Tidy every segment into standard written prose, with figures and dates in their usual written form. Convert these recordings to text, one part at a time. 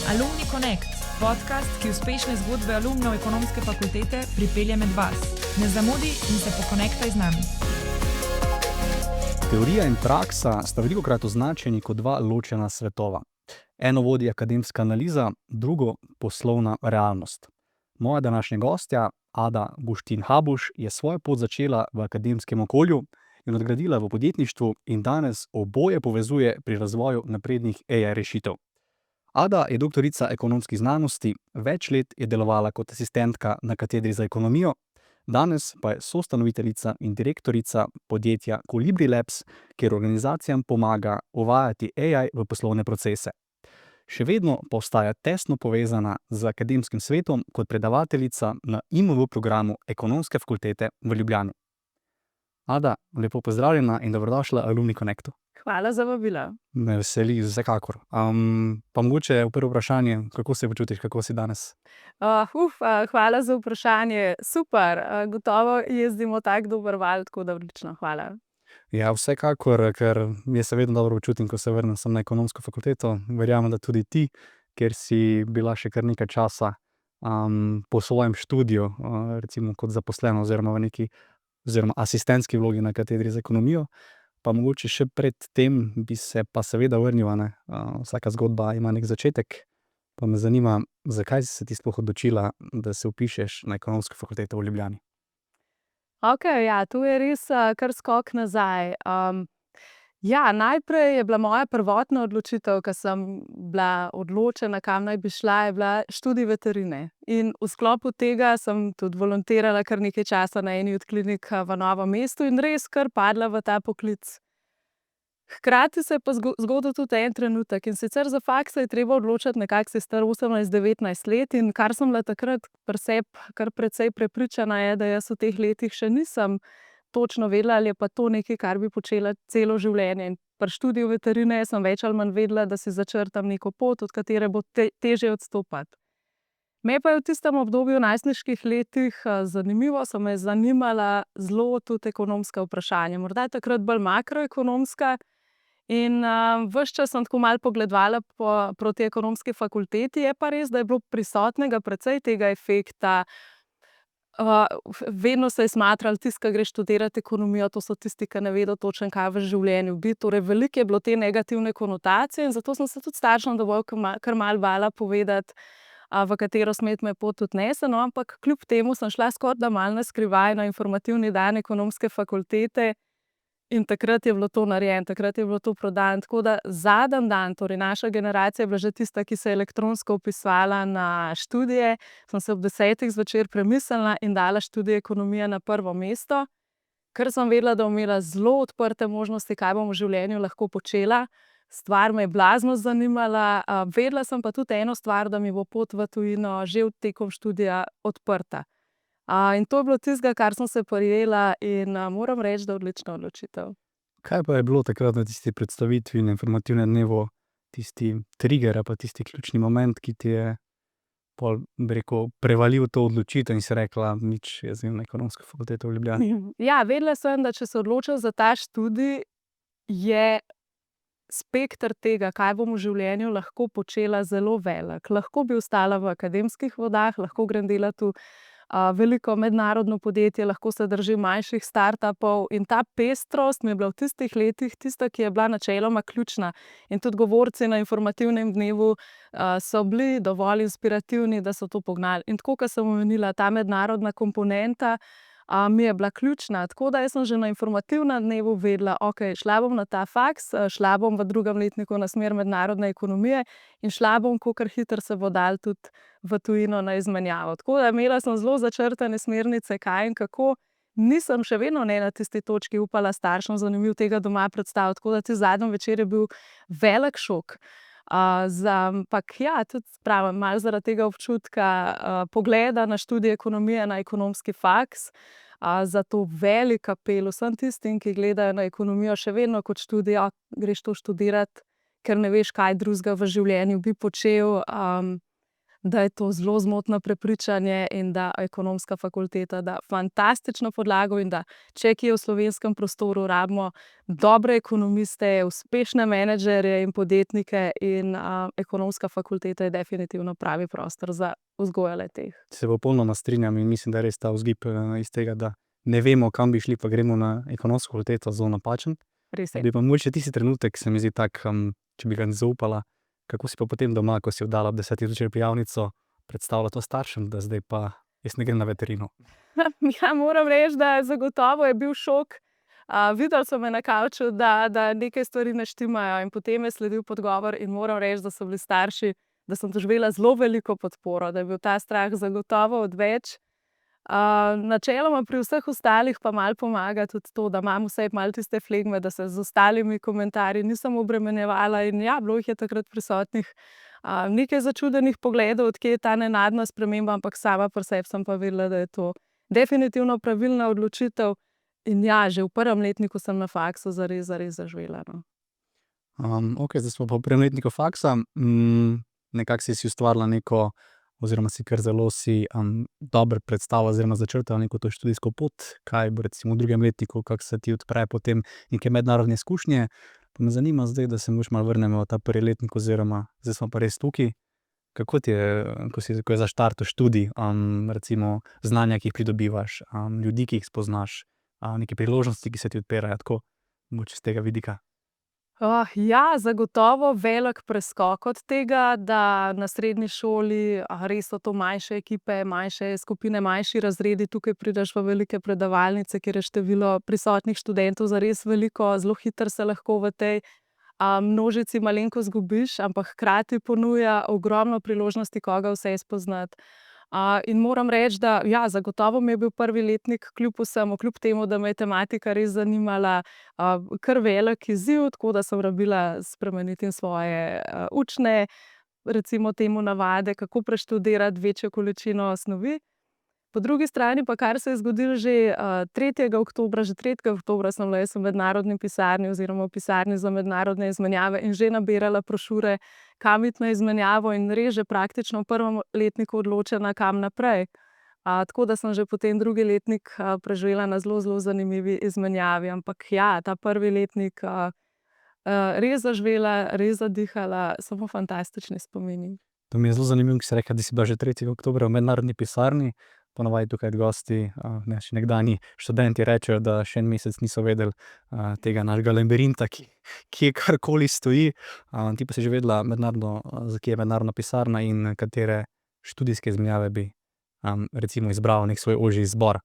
Alumni Connect, podcast, ki uspešne zgodbe alumnov ekonomske fakultete pripelje med vas. Ne zamudi in se pokonektaj z nami. Teorija in praksa sta velikokrat označeni kot dva ločena svetova. Eno vodi akademska analiza, drugo poslovna realnost. Moja današnja gostja, Ada Guštin Habuš, je svojo pot začela v akademskem okolju in odgradila v podjetništvu in danes oboje povezuje pri razvoju naprednih AI rešitev. Ada je doktorica ekonomskih znanosti, več let je delovala kot asistentka na katedri za ekonomijo, danes pa je soustanoviteljica in direktorica podjetja Kolibri Labs, kjer organizacijam pomaga uvajati AI v poslovne procese. Še vedno pa ostaja tesno povezana z akademskim svetom kot predavateljica na IMV programu Ekonomske fakultete v Ljubljani. Ada, lepo pozdravljena in dobrodošla Alumni Connectu. Hvala za vabilo. Me veseli, vsekakor. Pa mogoče prvo vprašanje, kako se počutiš, kako si danes? Hvala za vprašanje. Super, gotovo jezdimo tak dober val, tako da odlično, hvala. Ja, vsekakor, ker jaz se vedno dobro počutim, ko se vrnem sem na ekonomsko fakulteto. Verjamem, da tudi ti, ker si bila še kar nekaj časa po svojem študiju, recimo kot zaposlena oziroma v neki asistentski vlogi na katedri za ekonomijo. Pa mogoče še pred tem bi se pa seveda vrnila, ne. Vsaka zgodba ima nek začetek, pa me zanima, zakaj si se ti sploh odločila, da se vpišeš na ekonomsko fakulteto v Ljubljani? Okej, ja, to je res kar skok nazaj. Najprej je bila moja prvotna odločitev, ko sem bila odločena, kam naj bi šla, je bila študij veterine. In v sklopu tega sem tudi volontirala kar nekaj časa na eni od klinik v Novem mestu in res kar padla v ta poklic. Hkrati se je pa zgodil tudi en trenutek, in sicer za faks se je treba odločiti, nekako si star 18-19 let, in kar sem bila takrat pri sebi kar precej prepričana je, da jaz v teh letih še nisem točno vedela, ali je pa to nekaj, kar bi počela celo življenje. In pri študiju veterine sem več ali manj vedela, da si začrtam neko pot, od katere bo težje odstopati. Me pa je v tistem obdobju najstniških letih zanimivo, so me zanimala zelo tudi ekonomska vprašanja, morda takrat bolj makroekonomska. In ves čas sem tako malo pogledovala proti ekonomski fakulteti, je pa res, da je bilo prisotnega precej tega efekta. Vedno se je smatralo, tisti, ki gre študirat ekonomijo, to so tisti, ki ne vedo točno, kaj v življenju bi. Torej, veliko je bilo te negativne konotacije in zato sem se tudi staršem dovolj kar malo bala povedati, v katero smer me pot tudi nese. No, ampak kljub temu sem šla skorajda malo na skrivaj na informativni dan ekonomske fakultete. In takrat je bilo to narejeno, takrat je bilo to prodano, tako da zadnji dan, torej naša generacija je bila že tista, ki se je elektronsko vpisovala na študije, sem se ob 10 zvečer premislila in dala študij ekonomije na prvo mesto, ker sem vedela, da bom imela zelo odprte možnosti, kaj bom v življenju lahko počela. Stvar me je blazno zanimala, vedela sem pa tudi eno stvar, da mi bo pot v tujino že tekom študija odprta. In to je bilo tistega, kar sem se prijela, in moram reči, da odlična odločitev. Kaj pa je bilo takrat na tisti predstavitvi na informativnem dnevu tisti trigger ali pa tisti ključni moment, ki ti je pol, bi rekel, prevalil to odločitev in si rekla, nič, jaz grem na ekonomsko fakulteto v Ljubljani? Ja, vedela sem, da če se odločim za ta študij, je spekter tega, kaj bom v življenju lahko počela, zelo velik. Lahko bi ostala v akademskih vodah, lahko grem delat v veliko mednarodno podjetje, lahko se držim manjših startupov, in ta pestrost mi je bila v tistih letih tista, ki je bila načeloma ključna. In tudi govorci na informativnem dnevu so bili dovolj inspirativni, da so to pognali. In tako, kot sem omenila, ta mednarodna komponenta mi je bila ključna. Tako da jaz sem že na informativnem dnevu vedela, okej, šla bom na ta faks, šla bom v drugem letniku na smer mednarodne ekonomije in šla bom, kakor hitro se bo dalo, tudi v tujino na izmenjavo. Tako da imela sem zelo začrtane smernice, kaj in kako. Nisem še vedno ne na tisti točki upala staršem zanimivo tega doma predstaviti, tako da tisti zadnji večer je bil velik šok. Ampak ja, tudi pravim, malo zaradi tega občutka pogleda na študij ekonomije na ekonomski faks, zato velik apel vsem tistim, ki gledajo na ekonomijo še vedno kot študij, greš to študirat, ker ne veš, kaj drugega v življenju bi počel. da je to zelo zmotno prepričanje in da ekonomska fakulteta da fantastično podlago in da če kje v slovenskem prostoru rabimo dobre ekonomiste, uspešne menedžerje in podjetnike in ekonomska fakulteta je definitivno pravi prostor za vzgojo le-teh. Se popolnoma strinjam in mislim, da je res ta vzgib iz tega, da ne vemo, kam bi šli, pa gremo na ekonomsko fakulteto, zelo napačen. Res je. Bi pa mogoče tisti trenutek, se mi zdi tak, če bi ga zaupala, kako si pa potem doma, ko si oddala ob 10. zvečer prijavnico, predstavlja to staršem, da zdaj pa jaz ne grem na veterino. Ja, moram reči, da zagotovo je bil šok. Videli so me na kavču, da nekaj stvari ne štimajo in potem je sledil podgovor in moram reči, da so bili starši, da sem doživela zelo veliko podporo, da je bil ta strah zagotovo odveč. Načeloma pri vseh ostalih pa malo pomaga tudi to, da imam vsaj malo tiste flegme, da se z ostalimi komentarji nisem obremenjevala in ja, bilo jih je takrat prisotnih nekaj začudenih pogledov, odkje je ta nenadna sprememba, ampak sama pri sebi sem pa vedela, da je to definitivno pravilna odločitev. In ja, že v prvem letniku sem na faksu zares zaživela, no. Okej, zdaj smo pa v prvem letniku faksa. Nekako si ustvarila neko, oziroma si kar zelo dobro predstavila oziroma začrtala neko to študijsko pot, kaj bo recimo v drugem letniku, kako se ti odpre potem neke mednarodne izkušnje. Pa me zanima zdaj, da se mogoče malo vrnemo v ta prvi letnik oziroma zdaj smo pa res tukaj. Kako ti je, ko je zaštartal študij, recimo znanja, ki jih pridobivaš, ljudi, ki jih spoznaš, neke priložnosti, ki se ti odpirajo, tako mogoče s tega vidika? Ja, zagotovo velik preskok od tega, da na srednji šoli res so to manjše ekipe, manjše skupine, manjši razredi, tukaj prideš v velike predavalnice, kjer je število prisotnih študentov zares veliko, zelo hitro se lahko v tej množici malenkost izgubiš, ampak hkrati ponuja ogromno priložnosti, koga vse spoznati. In moram reči, da ja, zagotovo mi je bil prvi letnik kljub vsemu, kljub temu, da me je tematika res zanimala, kar velik izziv, tako da sem rabila spremeniti svoje učne, recimo temu navade, kako preštudirati večjo količino snovi. Po drugi strani pa, kar se je zgodilo že 3. oktobra, že 3. oktobra sem bila jaz v mednarodni pisarni oziroma v pisarni za mednarodne izmenjave in že nabirala brošure, kam iti na izmenjavo in res že praktično v prvem letniku odločena, kam naprej. Tako da sem že potem drugi letnik preživela na zelo zanimivi izmenjavi, ampak ja, ta prvi letnik res zaživela, res zadihala, samo fantastični spomini. To mi je zelo zanimivo, ko si rekla, da si bila že 3. oktobra v mednarodni pisarni. Ponavadi tukaj gosti, naši nekdanji študenti rečejo, da še en mesec niso vedeli tega našega labirinta, kje karkoli stoji. Ti pa si že vedela kje je mednarodna pisarna in katere študijske izmenjave bi recimo izbral nek svoj ožji izbor.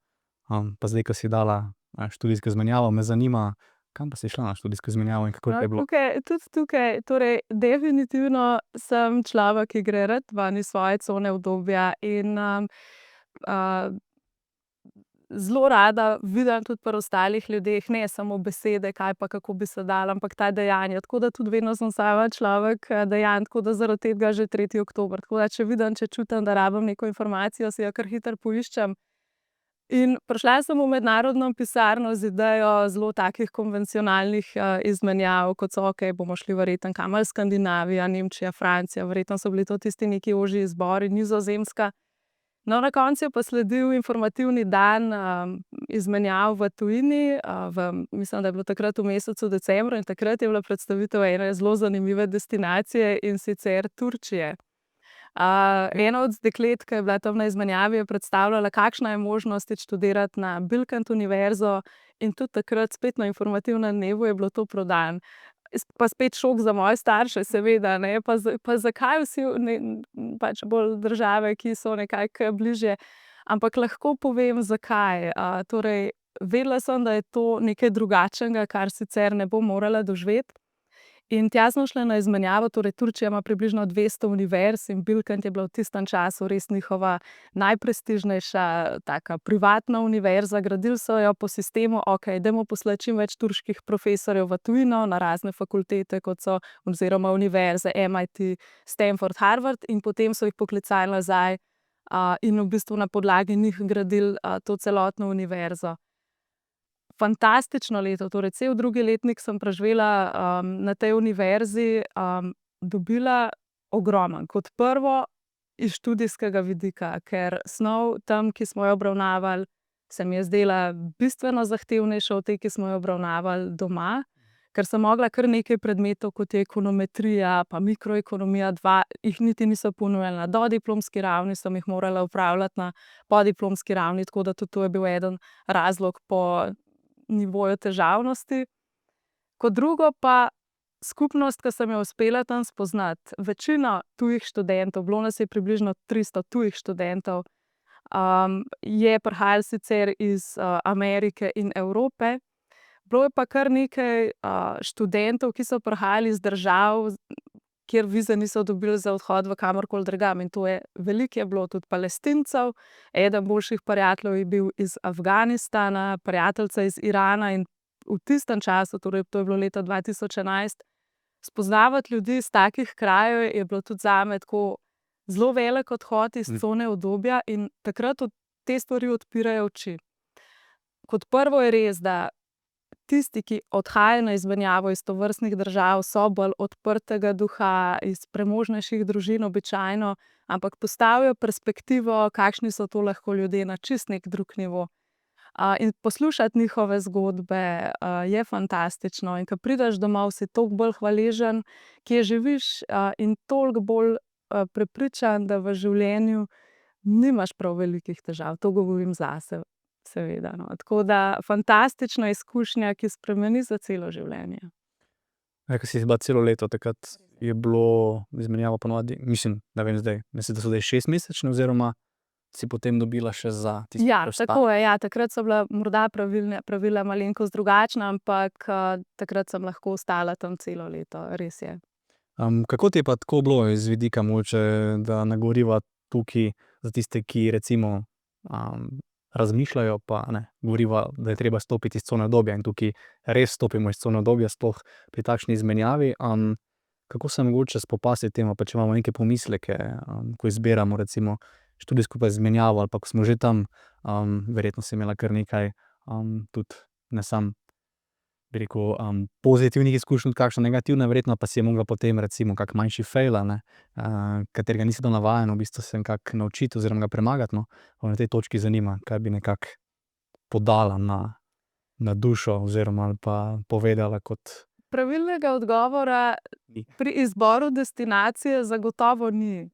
Pa zdaj, ko si dala študijsko izmenjavo, me zanima, kam pa si šla na študijsko izmenjavo in kako je bilo? Tudi tukaj, torej definitivno sem človek, ki gre rad ven iz svoje cone udobja in zelo rada vidim tudi pri ostalih ljudeh, ne samo besede, kaj pa kako bi se dalo, ampak ta dejanja. Tako da tudi vedno sem sama človek dejanj, tako da zaradi tega že 3. oktober. Tako da če vidim, če čutim, da rabim neko informacijo, si jo kar hitro poiščem. In prišla sem v mednarodno pisarno z idejo zelo takih konvencionalnih izmenjav, kot so, bomo šli verjetno kam ali Skandinavija, Nemčija, Francija, verjetno so bili to tisti neki ožji izbori, Nizozemska. No, na koncu je pa sledil informativni dan izmenjav v tujini, mislim, da je bilo takrat v mesecu decembru in takrat je bila predstavitev ene zelo zanimive destinacije, in sicer Turčije. Ena od deklet, ki je bila tam na izmenjavi, je predstavljala, kakšna je možnost iti študirati na Bilkent univerzo, in tudi takrat spet na informativnem dnevu je bilo to prodano. Pa spet šok za moje starše, seveda, ne, pa zakaj vsi pač bolj države, ki so nekako bližje. Ampak lahko povem, zakaj. Torej, vedela sem, da je to nekaj drugačnega, kar sicer ne bom morala doživeti. In tja smo šli na izmenjavo, torej Turčija ima približno 200 univerz in Bilkent je bila v tistem času res njihova najprestižnejša taka privatna univerza. Gradili so jo po sistemu, dajmo poslati čim več turških profesorjev v tujino na razne fakultete, kot so oziroma univerze MIT, Stanford, Harvard, in potem so jih poklicali nazaj in v bistvu na podlagi njih gradili to celotno univerzo. Fantastično leto, torej cel drugi letnik sem preživela na tej univerzi, dobila ogromno. Kot prvo, iz študijskega vidika, ker snov tam, ki smo jo obravnavali, se mi je zdela bistveno zahtevnejša od te, ki smo jo obravnavali doma, ker sem mogla kar nekaj predmetov, kot je ekonometrija pa mikroekonomija 2, jih niti niso ponujali na dodiplomski ravni, sem jih morala opravljati na podiplomski ravni, tako da tudi to je bil eden razlog po nivoju težavnosti. Kot drugo pa skupnost, ki sem jo uspela tam spoznati, večina tujih študentov, bilo nas je približno 300 tujih študentov, je prihajalo sicer iz Amerike in Evrope. Bilo je pa kar nekaj študentov, ki so prihajali iz držav, kjer vize niso dobili za odhod v kamorkoli drugam. In to je veliko je bilo tudi Palestincev. Eden boljših prijateljev je bil iz Afganistana, prijateljica iz Irana in v tistem času, torej to je bilo leta 2011, spoznavati ljudi iz takih krajev je bilo tudi zame tako zelo velik odhod iz cone udobja in takrat te stvari odpirajo oči. Kot prvo je res, da tisti, ki odhajajo na izmenjavo iz tovrstnih držav, so bolj odprtega duha, iz premožnejših družin običajno, ampak postavijo perspektivo, kakšni so to lahko ljudje na čist nek drug nivo. In poslušati njihove zgodbe je fantastično. In ko prideš domov, si toliko bolj hvaležen, kje živiš, in toliko bolj prepričan, da v življenju nimaš prav velikih težav. To govorim zase, seveda, no. Tako da fantastična izkušnja, ki spremeni za celo življenje. Ko si bila celo leto, takrat je bilo izmenjava ponovadi, mislim, da vem zdaj, mislim, da so zdaj 6-mesečne oziroma si potem dobila še za tisti preostalek. Tako je, takrat so bila morda pravila malenkost drugačna, ampak takrat sem lahko ostala tam celo leto, res je. Kako ti je pa tako bilo iz vidika mogoče, da nagovoriva tukaj za tiste, ki recimo razmišljajo, pa ne, govoriva, da je treba stopiti iz cone udobja in tukaj res stopimo iz cone udobja, sploh pri takšni izmenjavi. Kako se mogoče spopasti temu, pa če imamo neke pomisleke, ko izbiramo recimo študijsko pa izmenjavo ali pa ko smo že tam, verjetno si imela kar nekaj tudi ne sam, bi rekel, pozitivnih izkušenj, tudi kakšna negativna, verjetno pa si je mogla potem recimo kak manjši fail, katerega nisi bila navajena v bistvu se nekako naučiti oziroma ga premagati, no. Pa me na tej točki zanima, kaj bi nekako podala na dušo oziroma ali pa povedala kot. Pravilnega odgovora pri izboru destinacije zagotovo ni.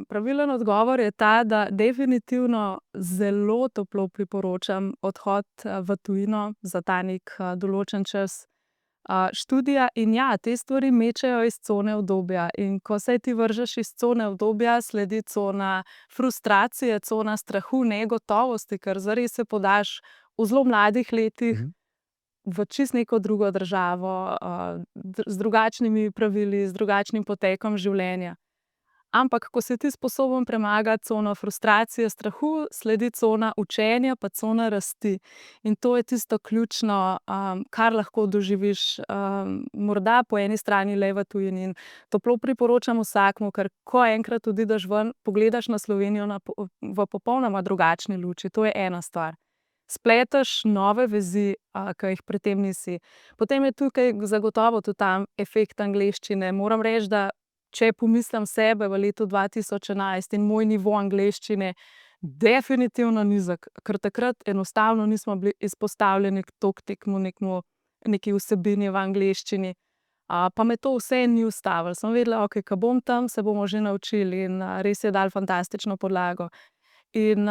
Pravilen odgovor je ta, da definitivno zelo toplo priporočam odhod v tujino za ta nek določen čas študija. In te stvari mečejo iz cone udobja. In ko se ti vržeš iz cone udobja, sledi cona frustracije, cona strahu, negotovosti, ker zares se podaš v zelo mladih letih v čisto neko drugo državo, z drugačnimi pravili, z drugačnim potekom življenja. Ampak ko si ti sposoben premagati cono frustracije, strahu, sledi cona učenja pa cona rasti. In to je tisto ključno, kar lahko doživiš morda po eni strani le v tujini. In toplo priporočam vsakemu, ker ko enkrat odideš ven, pogledaš na Slovenijo v popolnoma drugačni luči. To je ena stvar. Spleteš nove vezi, ki jih pred tem nisi. Potem je tukaj zagotovo tudi tam efekt angleščine. Moram reči, da če pomislim sebe v letu 2011 in moj nivo angleščine, definitivno nizek, ker takrat enostavno nismo bili izpostavljeni neki vsebini v angleščini. Pa me to vse ni ustavilo. Sem vedela, okej, ko bom tam, se bomo že naučili in res je dalo fantastično podlago. In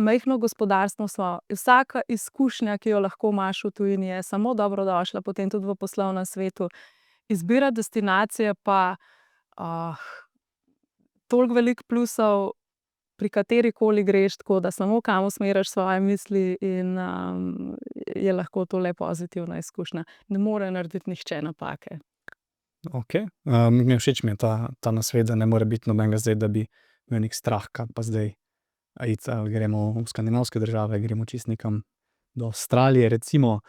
majhno gospodarstvo smo. Vsaka izkušnja, ki jo lahko imaš v tujini, je samo dobrodošla, potem tudi v poslovnem svetu. Izbira destinacije pa toliko veliko plusov, pri katerikoli greš, tako da samo kam usmeriš svoje misli in je lahko to le pozitivna izkušnja. Ne more narediti nihče napake. Okej, všeč mi je ta nasvet, da ne more biti nobenega zdaj, da bi imel nek strah, kaj pa zdaj iti, ali gremo v skandinavske države, gremo čisto nekam do Avstralije recimo.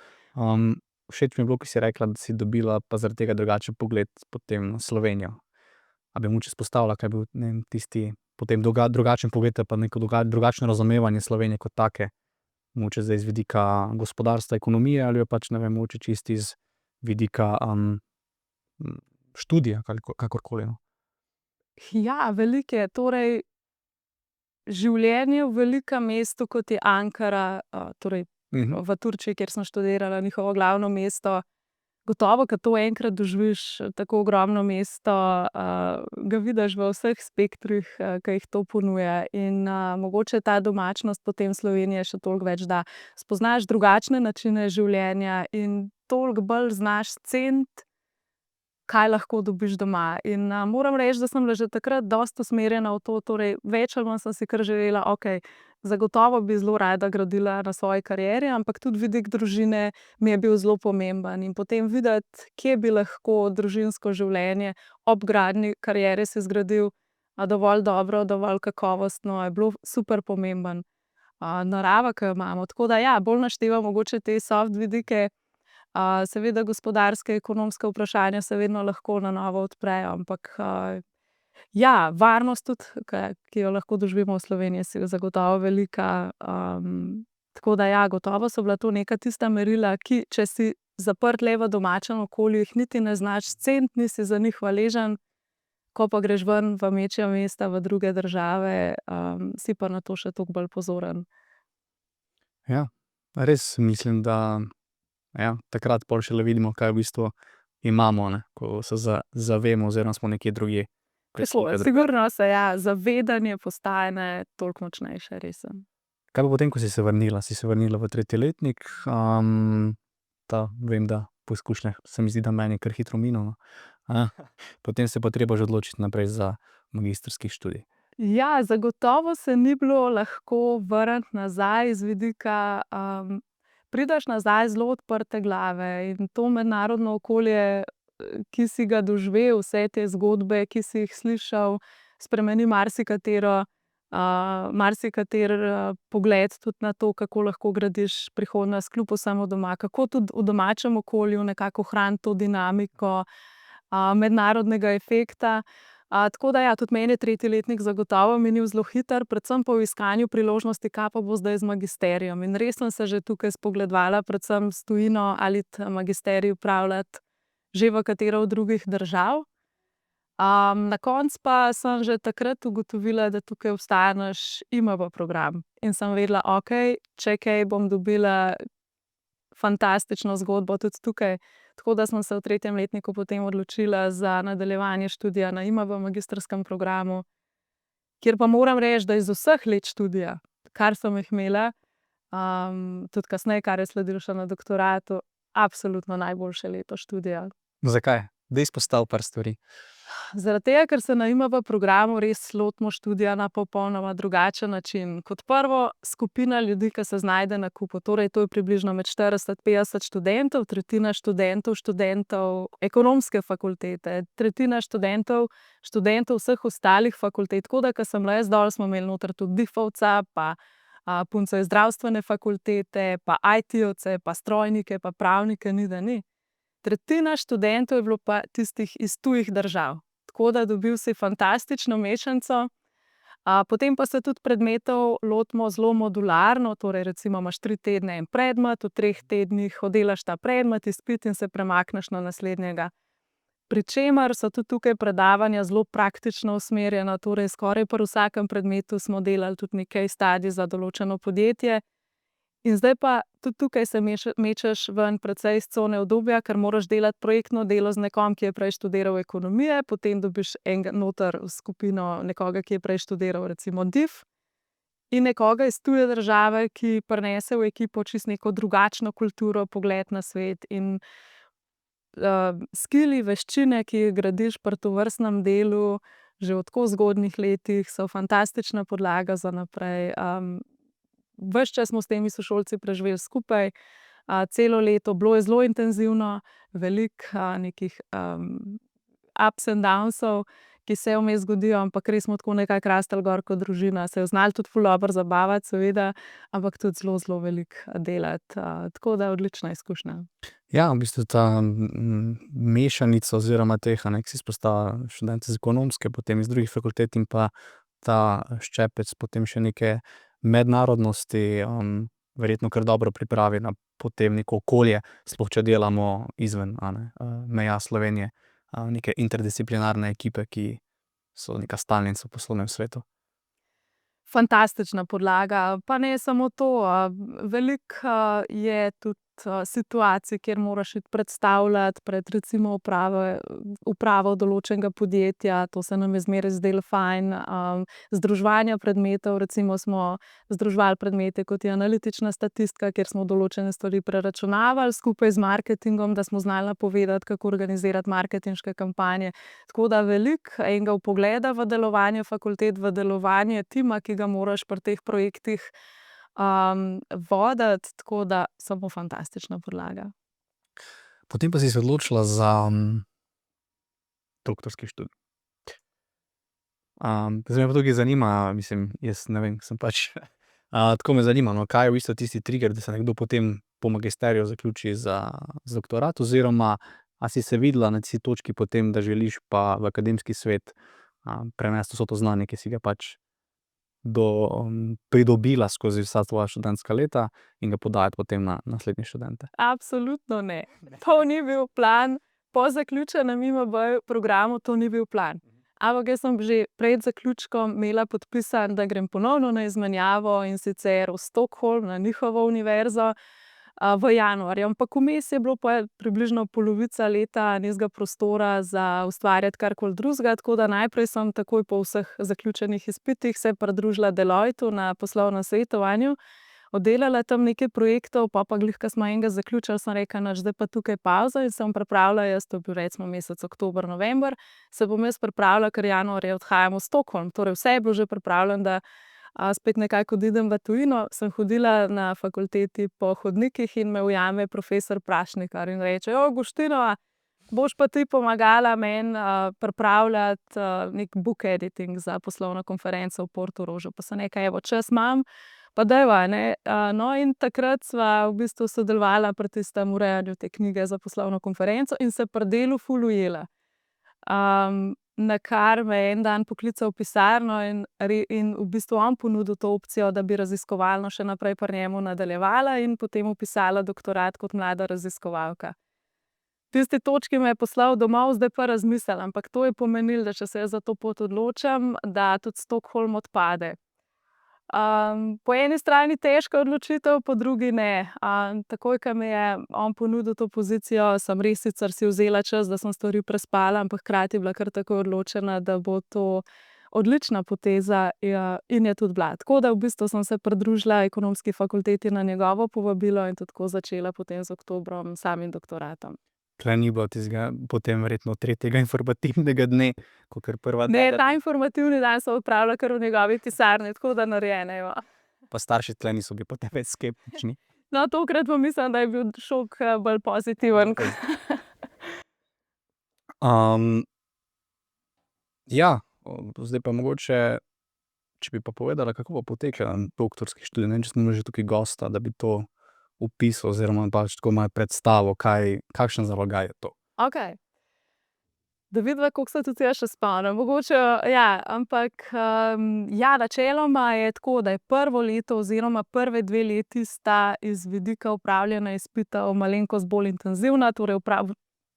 Všeč mi je bilo, ko si rekla, da si dobila pa zaradi tega drugačen pogled potem na Slovenijo. A bi mogoče izpostavila, kaj je bil, ne vem, tisti potem drugačen pogled pa neko drugačno razumevanje Slovenije kot take, mogoče zdaj z vidika gospodarstva, ekonomije ali pač, ne vem, mogoče čisto iz vidika študija, kakorkoli, no. Veliko je. Torej, življenje v velikem mestu, kot je Ankara, torej v Turčiji, kjer sem študirala, njihovo glavno mesto, gotovo, ko to enkrat doživiš, tako ogromno mesto, ga vidiš v vseh spektrih, ki jih to ponuja. In mogoče ta domačnost potem Slovenije še toliko več da. Spoznaš drugačne načine življenja in toliko bolj znaš ceniti, kaj lahko dobiš doma. In moram reči, da sem bila že takrat dosti usmerjena v to, torej več ali manj sem si kar želela, zagotovo bi zelo rada gradila na svoji karieri, ampak tudi vidik družine mi je bil zelo pomemben. In potem videti, kje bi lahko družinsko življenje ob gradnji kariere si zgradil dovolj dobro, dovolj kakovostno, je bilo super pomemben. Narava, ki jo imamo. Tako da ja, bolj naštevam mogoče te soft vidike. Seveda gospodarske, ekonomske vprašanja se vedno lahko na novo odprejo, ampak ja, varnost tudi, ki jo lahko doživimo v Sloveniji, je zagotovo velika. Tako da ja, gotovo so bila to neka tista merila, ki, če si zaprt le v domačem okolju, jih niti ne znaš ceniti, nisi za njih hvaležen, ko pa greš ven v večja mesta, v druge države, si pa na to še toliko bolj pozoren. Ja, res mislim, da takrat pol šele vidimo, kaj v bistvu imamo, ne, ko se zavemo oziroma smo nekje drugje. Sigurno se, zavedanje postane toliko močnejše, res. Kaj pa potem, ko si se vrnila? Si se vrnila v tretji letnik? Vem, da po izkušnjah se mi zdi, da meni kar hitro minilo. Potem se pa treba že odločiti naprej za magistrski študij. Ja, zagotovo se ni bilo lahko vrniti nazaj z vidika, prideš nazaj zelo odprte glave in to mednarodno okolje, ki si ga doživel, vse te zgodbe, ki si jih slišal, spremeni marsikateri pogled tudi na to, kako lahko gradiš prihodnost kljub vsemu doma, kako tudi v domačem okolju nekako ohraniti to dinamiko mednarodnega efekta. Tako da ja, tudi meni je tretji letnik zagotovo minil zelo hitro, predvsem po iskanju priložnosti, kaj pa bo zdaj z magisterijem. In res sem se že tukaj spogledovala, predvsem s tujino, ali magisterij opravljati že v katero od drugih držav. Na koncu pa sem že takrat ugotovila, da tukaj obstaja naš IMB program. In sem vedela, če kaj, bom dobila fantastično zgodbo tudi tukaj. Tako da sem se v tretjem letniku potem odločila za nadaljevanje študija na IMB magistrskem programu, kjer pa moram reči, da iz vseh let študija, kar sem jih imela, tudi kasneje, kar je sledilo še na doktoratu, absolutno najboljše leto študija. Zakaj? Daj izpostavi par stvari. Zaradi tega, ker se na IMB programu res lotimo študija na popolnoma drugačen način. Kot prvo, skupina ljudi, ki se znajde na kupu, torej to je približno med 40-50 študentov, tretjina študentov ekonomske fakultete, tretjina študentov vseh ostalih fakultet. Tako da, ko sem bila jaz dol, smo imeli noter tudi difovca, pa punce iz zdravstvene fakultete, pa IT-ovce, pa strojnike, pa pravnike, ni da ni. Tretjina študentov je bilo pa tistih iz tujih držav. Tako da dobil si fantastično mešanico. Potem pa se tudi predmetov lotimo zelo modularno, torej recimo imaš 3 tedne en predmet, v 3 tednih oddelaš ta predmet, izpit in se premakneš na naslednjega. Pri čemer so tudi tukaj predavanja zelo praktično usmerjena, torej skoraj pri vsakem predmetu smo delali tudi nekaj stadij za določeno podjetje. In zdaj pa tudi tukaj se mečeš ven precej iz cone udobja, ker moraš delati projektno delo z nekom, ki je prej študiral ekonomije, potem dobiš noter v skupino nekoga, ki je prej študiral recimo DIF, in nekoga iz tuje države, ki prinese v ekipo čisto neko drugačno kulturo, pogled na svet in skilli, veščine, ki jih gradiš pri tovrstnem delu že v tako zgodnjih letih, so fantastična podlaga za naprej. Ves čas smo s temi sošolci preživeli skupaj, celo leto, bilo je zelo intenzivno, veliko nekih ups and downsov, ki se vmes zgodijo, ampak res smo tako nekako rastli gor kot družina, se je znali tudi ful dobro zabavati, seveda, ampak tudi zelo, zelo veliko delati. Tako da odlična izkušnja. Ja, v bistvu ta mešanica oziroma teh, ki si izpostavila študente z ekonomske, potem iz drugih fakultet in pa ta ščepec potem še neke mednarodnosti, verjetno kar dobro pripravi na potem neko okolje, sploh če delamo izven meja Slovenije, neke interdisciplinarne ekipe, ki so neka stalnica v poslovnem svetu. Fantastična podlaga, pa ne samo to, veliko je tudi situacij, kjer moraš iti predstavljati pred recimo upravo določenega podjetja, to se nam je zmeraj zdelo fajn. Združevanja predmetov, recimo smo združevali predmete, kot je analitična statistika, kjer smo določene stvari preračunavali skupaj z marketingom, da smo znali napovedati, kako organizirati marketinške kampanje. Tako da veliko enega vpogleda v delovanje fakultet, v delovanje tima, ki ga moraš pri teh projektih voditi, tako da samo fantastična podlaga. Potem pa si se odločila za doktorski študij. Zdaj me pa tukaj zanima, mislim, jaz ne vem, sem pač tako me zanima, no, kaj je v bistvu tisti trigger, da se nekdo potem po magisteriju zaključi z doktorat, oziroma a si se videla na tisti točki potem, da želiš pa v akademski svet prenesti vso to znanje, ki si ga pač pridobila skozi vsa tvoja študentska leta in ga podajati potem na naslednje študente? Absolutno ne. To ni bil plan. Po zaključenem MIMB programu to ni bil plan. Ampak jaz sem že pred zaključkom imela podpisan, da grem ponovno na izmenjavo, in sicer v Stockholm na njihovo univerzo v januarju. Ampak vmes je bilo približno polovica leta nekega prostora za ustvarjati karkoli drugega, tako da najprej sem takoj po vseh zaključenih izpitih se pridružila Deloittu na poslovnem svetovanju, oddelala tam nekaj projektov, pa glih, ko smo enega zaključili, sem rekla, nič, zdaj pa tukaj pavza, in sem pripravila, to je bil recimo mesec oktober, november, se bom jaz pripravila, ker januarja odhajam v Stockholm. Torej vse je bilo že pripravljeno, da spet nekako odidem v tujino. Sem hodila na fakulteti po hodnikih in me ujame profesor Prašnikar in reče: Guštinova, boš pa ti pomagala meni pripravljati neki book editing za poslovno konferenco v Portorožu. Pa sem rekla, evo, čas imam, pa dajva, ne. No, in takrat sva v bistvu sodelovala pri tistem urejanju te knjige za poslovno konferenco in se pri delu ful ujela. Na kar me je en dan poklical v pisarno in v bistvu on ponudil to opcijo, da bi raziskovalno še naprej pri njemu nadaljevala in potem vpisala doktorat kot mlada raziskovalka. V tisti točki me je poslal domov, zdaj pa razmisel, ampak to je pomenilo, da če se jaz za to pot odločam, da tudi Stockholm odpade. Po eni strani težka odločitev, po drugi ne. Takoj, ko mi je on ponudil to pozicijo, sem res sicer si vzela čas, da sem stvari prespala, ampak hkrati bila kar tako odločena, da bo to odlična poteza, in je tudi bila. Tako da v bistvu sem se pridružila ekonomski fakulteti na njegovo povabilo in tako začela potem z oktobrom samim doktoratom. Tule ni bilo tistega potem verjetno tretjega informativnega dne, kakor prva dva. Ne, ta informativni dan sem opravila kar v njegovi pisarni, tako da narejene, ja. Pa starši tule niso bili potem več skeptični. No, tokrat pa mislim, da je bil šok bolj pozitiven. Ja, zdaj pa mogoče, če bi pa povedala, kako pa poteka doktorski študij, ne vem, če sem imela že tukaj gosta, da bi to opisal oziroma pač tako malo predstavo, kakšen zalogaj je to. Okej. Da vidiva, koliko se tudi jaz še spomnim. Mogoče, ja, ampak načeloma je tako, da je prvo leto oziroma prve 2 leti sta iz vidika opravljanja izpitov malenkost bolj intenzivna, torej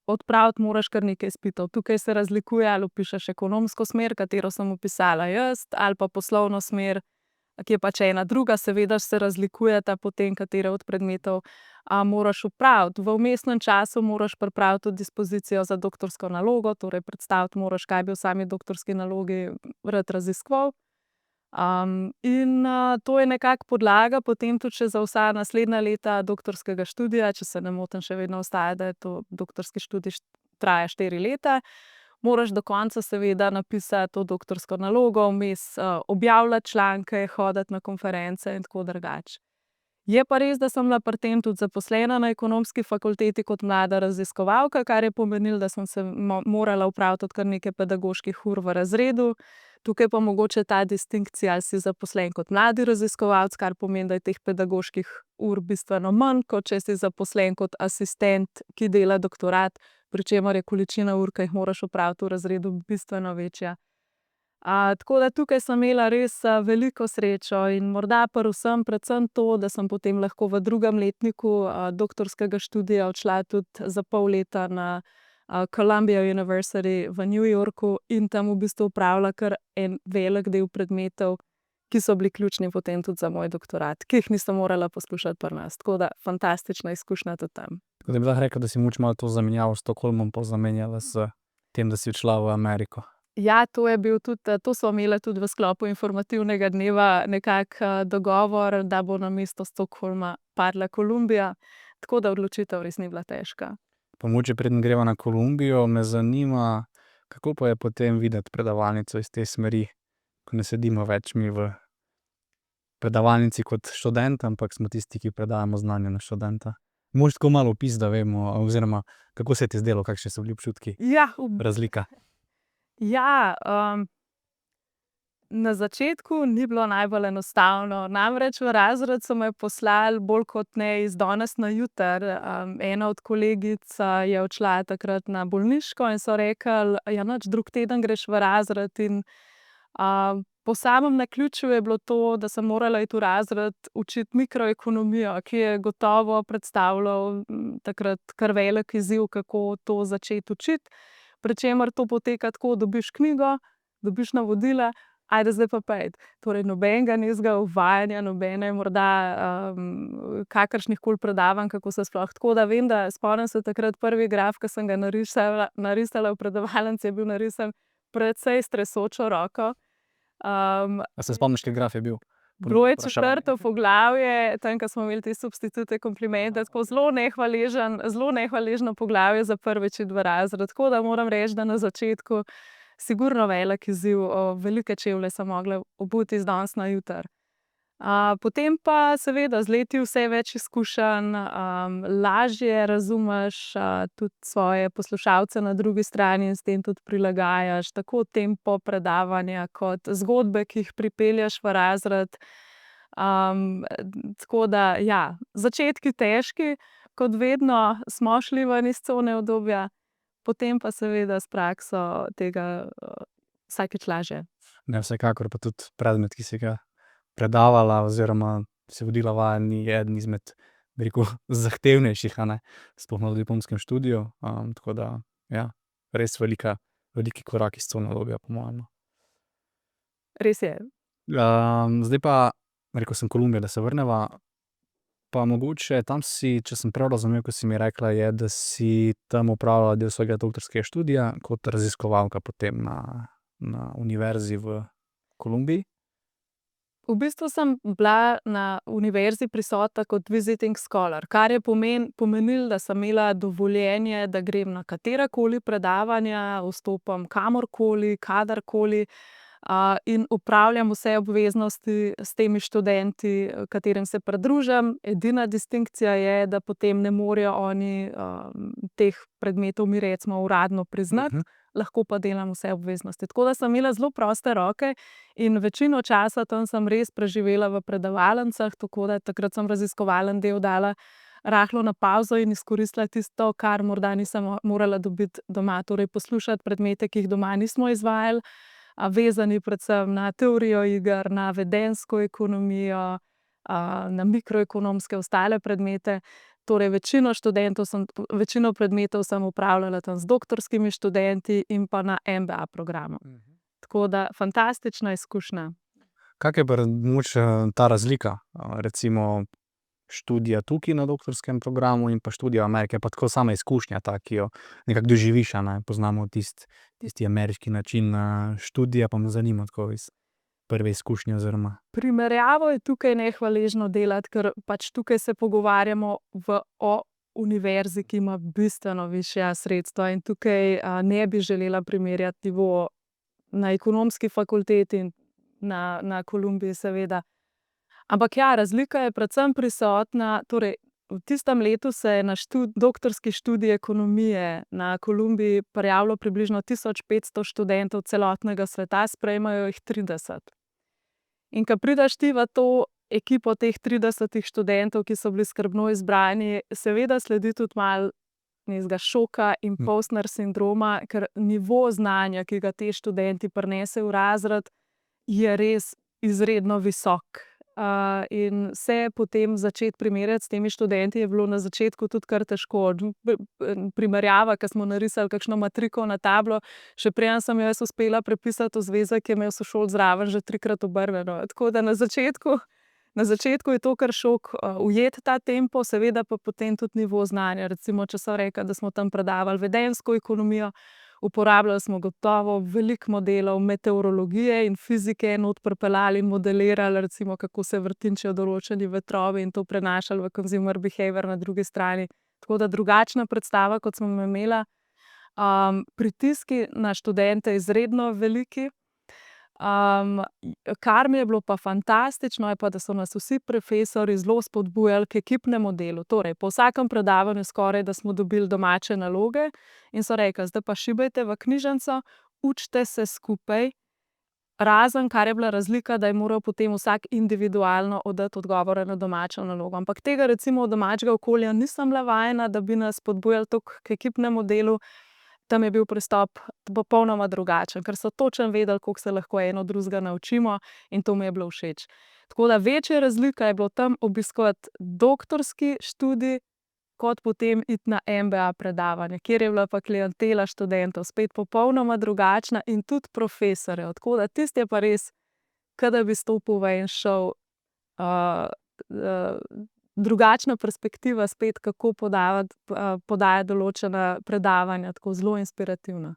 odpraviti moraš kar nekaj izpitov. Tukaj se razlikuje, ali vpišeš ekonomsko smer, katero sem vpisala jaz, ali pa poslovno smer, ki je pač ena druga. Seveda se razlikujeta potem, katere od predmetov moraš opraviti. V vmesnem času moraš pripraviti tudi dispozicijo za doktorsko nalogo, torej predstaviti moraš, kaj bi v sami doktorski nalogi rad raziskoval. In to je nekako podlaga potem tudi še za vsa naslednja leta doktorskega študija, če se ne motim, še vedno ostaja, da je to doktorski študij traja 4 leta. Moraš do konca seveda napisati to doktorsko nalogo, vmes objavljati članke, hoditi na konference in tako drugače. Je pa res, da sem bila pri tem tudi zaposlena na ekonomski fakulteti kot mlada raziskovalka, kar je pomenilo, da sem se morala opraviti kar nekaj pedagoških ur v razredu. Tukaj pa mogoče ta distinkcija, ali si zaposlen kot mladi raziskovalec, kar pomeni, da je teh pedagoških ur bistveno manj, kot če si zaposlen kot asistent, ki dela doktorat, pri čemer je količina ur, ki jih moraš opraviti v razredu, bistveno večja. Tako da tukaj sem imela res veliko srečo in morda predvsem to, da sem potem lahko v drugem letniku doktorskega študija odšla tudi za pol leta na Columbia University v New Yorku in tam v bistvu opravila kar en velik del predmetov, ki so bili ključni potem tudi za moj doktorat, ki jih nisem morala poslušati pri nas. Tako da fantastična izkušnja tudi tam. Tako da bi lahko rekel, da si moč malo to zamenjavo s Stockholmom pozamenjala s tem, da si odšla v Ameriko. Ja, to je bil tudi, to smo imeli tudi v sklopu informativnega dneva dogovor, da bo namesto Stockholma padla Kolumbija, tako da odločitev res ni bila težka. Pa mogoče preden greva na Kolumbijo, me zanima, kako pa je potem videti predavalnico iz te smeri, ko ne sedimo več mi v predavalnici kot študent, ampak smo tisti, ki predajamo znanje na študenta. Mož tako malo opis, da vemo, oziroma kako se ti je zdelo, kakšni so bili občutki, Ja, razlika. Ja, na začetku ni bilo najbolj enostavno. Namreč v razred so me poslali bolj kot ne iz danes na jutri. Ena od kolegic je odšla takrat na bolniško in so rekli, ja, nič, drug teden greš v razred. In po samem naključju je bilo to, da sem morala iti v razred učiti mikroekonomijo, ki je gotovo predstavljal takrat kar velik izziv, kako to začeti učiti. Pri čemer to poteka tako, dobiš knjigo, dobiš navodila, ajde zdaj pa pojdi. Torej nobenega nizkega uvajanja, nobene morda kakršnihkoli predavanj, kako se sploh. Tako da vem, da spomnim se takrat prvi graf, ki sem ga narisala v predavalnici, je bil narisan precej s tresočo roko. A se spomniš, kaj graf je bil? Bilo je četrto poglavje, tam, ko smo imeli te substitute, komplimente, tako zelo nehvaležno poglavje za prvič iti v razred. Tako da moram reči, da na začetku sigurno velik izziv, velike čevlje sem mogla obuti iz danes na jutri. Potem pa seveda z leti vse več izkušenj, lažje razumeš tudi svoje poslušalce na drugi strani in s tem tudi prilagajaš tako tempo predavanja kot zgodbe, ki jih pripelješ v razred. Tako da ja, začetki težki, kot vedno smo šli ven iz cone udobja, potem pa seveda s prakso tega vsakič lažje. Ne, vsekakor pa tudi predmet, ki si ga predavala oziroma si vodila vaje, ni eden izmed, bi rekel, zahtevnejših, sploh na diplomskem študiju. Tako da, ja, res veliki korak iz cone udobja, po mojem. Res je. Zdaj pa, rekel sem Kolumbija, da se vrneva, pa mogoče tam si, če sem prav razumel, ko si mi rekla, je, da si tam opravljala del svojega doktorskega študija kot raziskovalka potem na univerzi v Kolumbiji. V bistvu sem bila na univerzi prisotna kot visiting scholar, kar je pomenilo, da sem imela dovoljenje, da grem na katerakoli predavanja, vstopam kamorkoli, kadarkoli, in opravljam vse obveznosti s temi študenti, katerim se pridružim. Edina distinkcija je, da potem ne morejo oni teh predmetov mi recimo uradno priznati, lahko pa delam vse obveznosti. Tako da sem imela zelo proste roke in večino časa tam sem res preživela v predavalnicah, tako da takrat sem raziskovalni del dala rahlo na pavzo in izkoristila tisto, kar morda nisem morala dobiti doma, torej poslušati predmete, ki jih doma nismo izvajali, vezani predvsem na teorijo iger, na vedenjsko ekonomijo, na mikroekonomske ostale predmete. Torej večino predmetov sem opravljala tam z doktorskimi študenti in pa na MBA programu. Tako da fantastična izkušnja. Kak je pa mogoče ta razlika, recimo študija tukaj na doktorskem programu in pa študija v Ameriki, pa tako sama izkušnja ta, ki jo nekako doživiš, poznamo tisti ameriški način študija, pa me zanima tako iz prve izkušnje oziroma. Primerjavo je tukaj nehvaležno delati, ker pač tukaj se pogovarjamo o univerzi, ki ima bistveno višja sredstva in tukaj ne bi želela primerjati nivo na ekonomski fakulteti in na Kolumbiji seveda. Ampak ja, razlika je predvsem prisotna, torej v tistem letu se je na doktorski študij ekonomije na Kolumbiji prijavilo približno 1500 študentov celotnega sveta, sprejmejo jih 30. In ko prideš ti v to ekipo teh 30 študentov, ki so bili skrbno izbrani, seveda sledi tudi malo nekega šoka in Postner sindroma, ker nivo znanja, ki ga ti študenti prinesejo v razred, je res izredno visok. in se potem začeti primerjati s temi študenti je bilo na začetku tudi kar težko. Primerjava, ko smo narisali kakšno matriko na tablo, še preden sem jo jaz uspela prepisati v zvezek, je imel sošolc zraven že 3-krat obrnjeno. Tako da na začetku je to kar šok, ujeti ta tempo, seveda pa potem tudi nivo znanja. Recimo, če so rekli, da smo tam predavali vedenjsko ekonomijo, uporabljali smo gotovo veliko modelov meteorologije in fizike, not pripeljali in modelirali, recimo, kako se vrtinčijo določeni vetrovi in to prenašali v consumer behavior na drugi strani. Tako da drugačna predstava, kot smo imela. Pritiski na študente izredno veliki. Kar mi je bilo pa fantastično, je pa, da so nas vsi profesorji zelo spodbujali k ekipnemu delu. Torej, po vsakem predavanju skoraj, da smo dobili domače naloge in so rekli, zdaj pa šibajte v knjižnico, učite se skupaj, razen kar je bila razlika, da je moral potem vsak individualno oddati odgovore na domačo nalogo. Ampak tega recimo od domačega okolja nisem bila vajena, da bi nas spodbujali toliko k ekipnemu delu. Tam je bil pristop popolnoma drugačen, ker so točno vedeli, koliko se lahko eno drugega naučimo in to mi je bilo všeč. Tako da večja razlika je bilo tam obiskovati doktorski študij, kot potem iti na MBA predavanje, kjer je bila pa klientela študentov spet popolnoma drugačna in tudi profesorjev. Tako da tisti je pa res, kot da bi stopil v en šov, drugačna perspektiva spet, kako podajati določena predavanja, tako zelo inspirativna.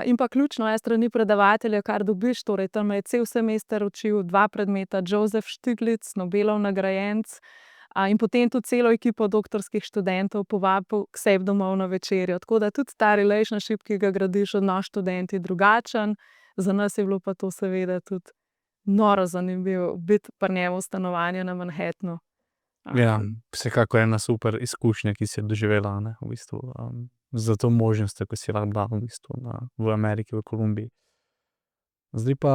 In pa ključno je strani predavatelja, kar dobiš, torej tam je cel semester učil 2 predmeta, Joseph Stiglitz, Nobelov nagrajenec, in potem tudi celo ekipo doktorskih študentov povabil k sebi domov na večerjo. Tako da tudi ta relationship, ki ga gradiš, odnos študent je drugačen. Za nas je bilo pa to seveda tudi noro zanimivo biti pri njemu v stanovanju na Manhattnu. Ja, vsekakor ena super izkušnja, ki si jo doživela, ne, v bistvu, za to možnost, ko si lahko bila v bistvu v Ameriki, v Kolumbiji. Zdaj pa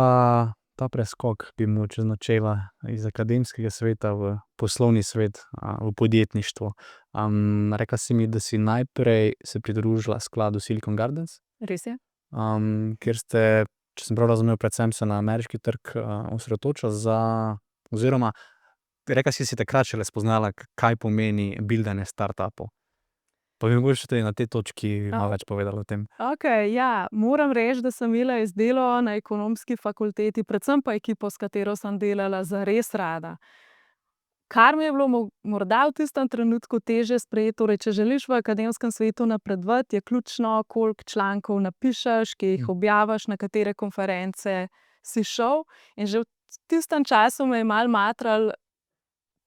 ta preskok bi mogoče začela iz akademskega sveta v poslovni svet, v podjetništvo. Rekla si mi, da si najprej se pridružila skladu Silicon Gardens, Res je? kjer ste, če sem prav razumel, predvsem se na ameriški trg osredotočali oziroma rekla si takrat šele spoznala, kaj pomeni buildanje startupov. Pa bi mogoče tudi na tej točki malo več povedala o tem. Okej, ja, moram reči, da sem imela delo na ekonomski fakulteti, predvsem pa ekipo, s katero sem delala, zares rada. Kar mi je bilo morda v tistem trenutku težje sprejeti, torej če želiš v akademskem svetu napredovati, je ključno, koliko člankov napišeš, ki jih objaviš, na katere konference si šel. In že v tistem času me je malo matralo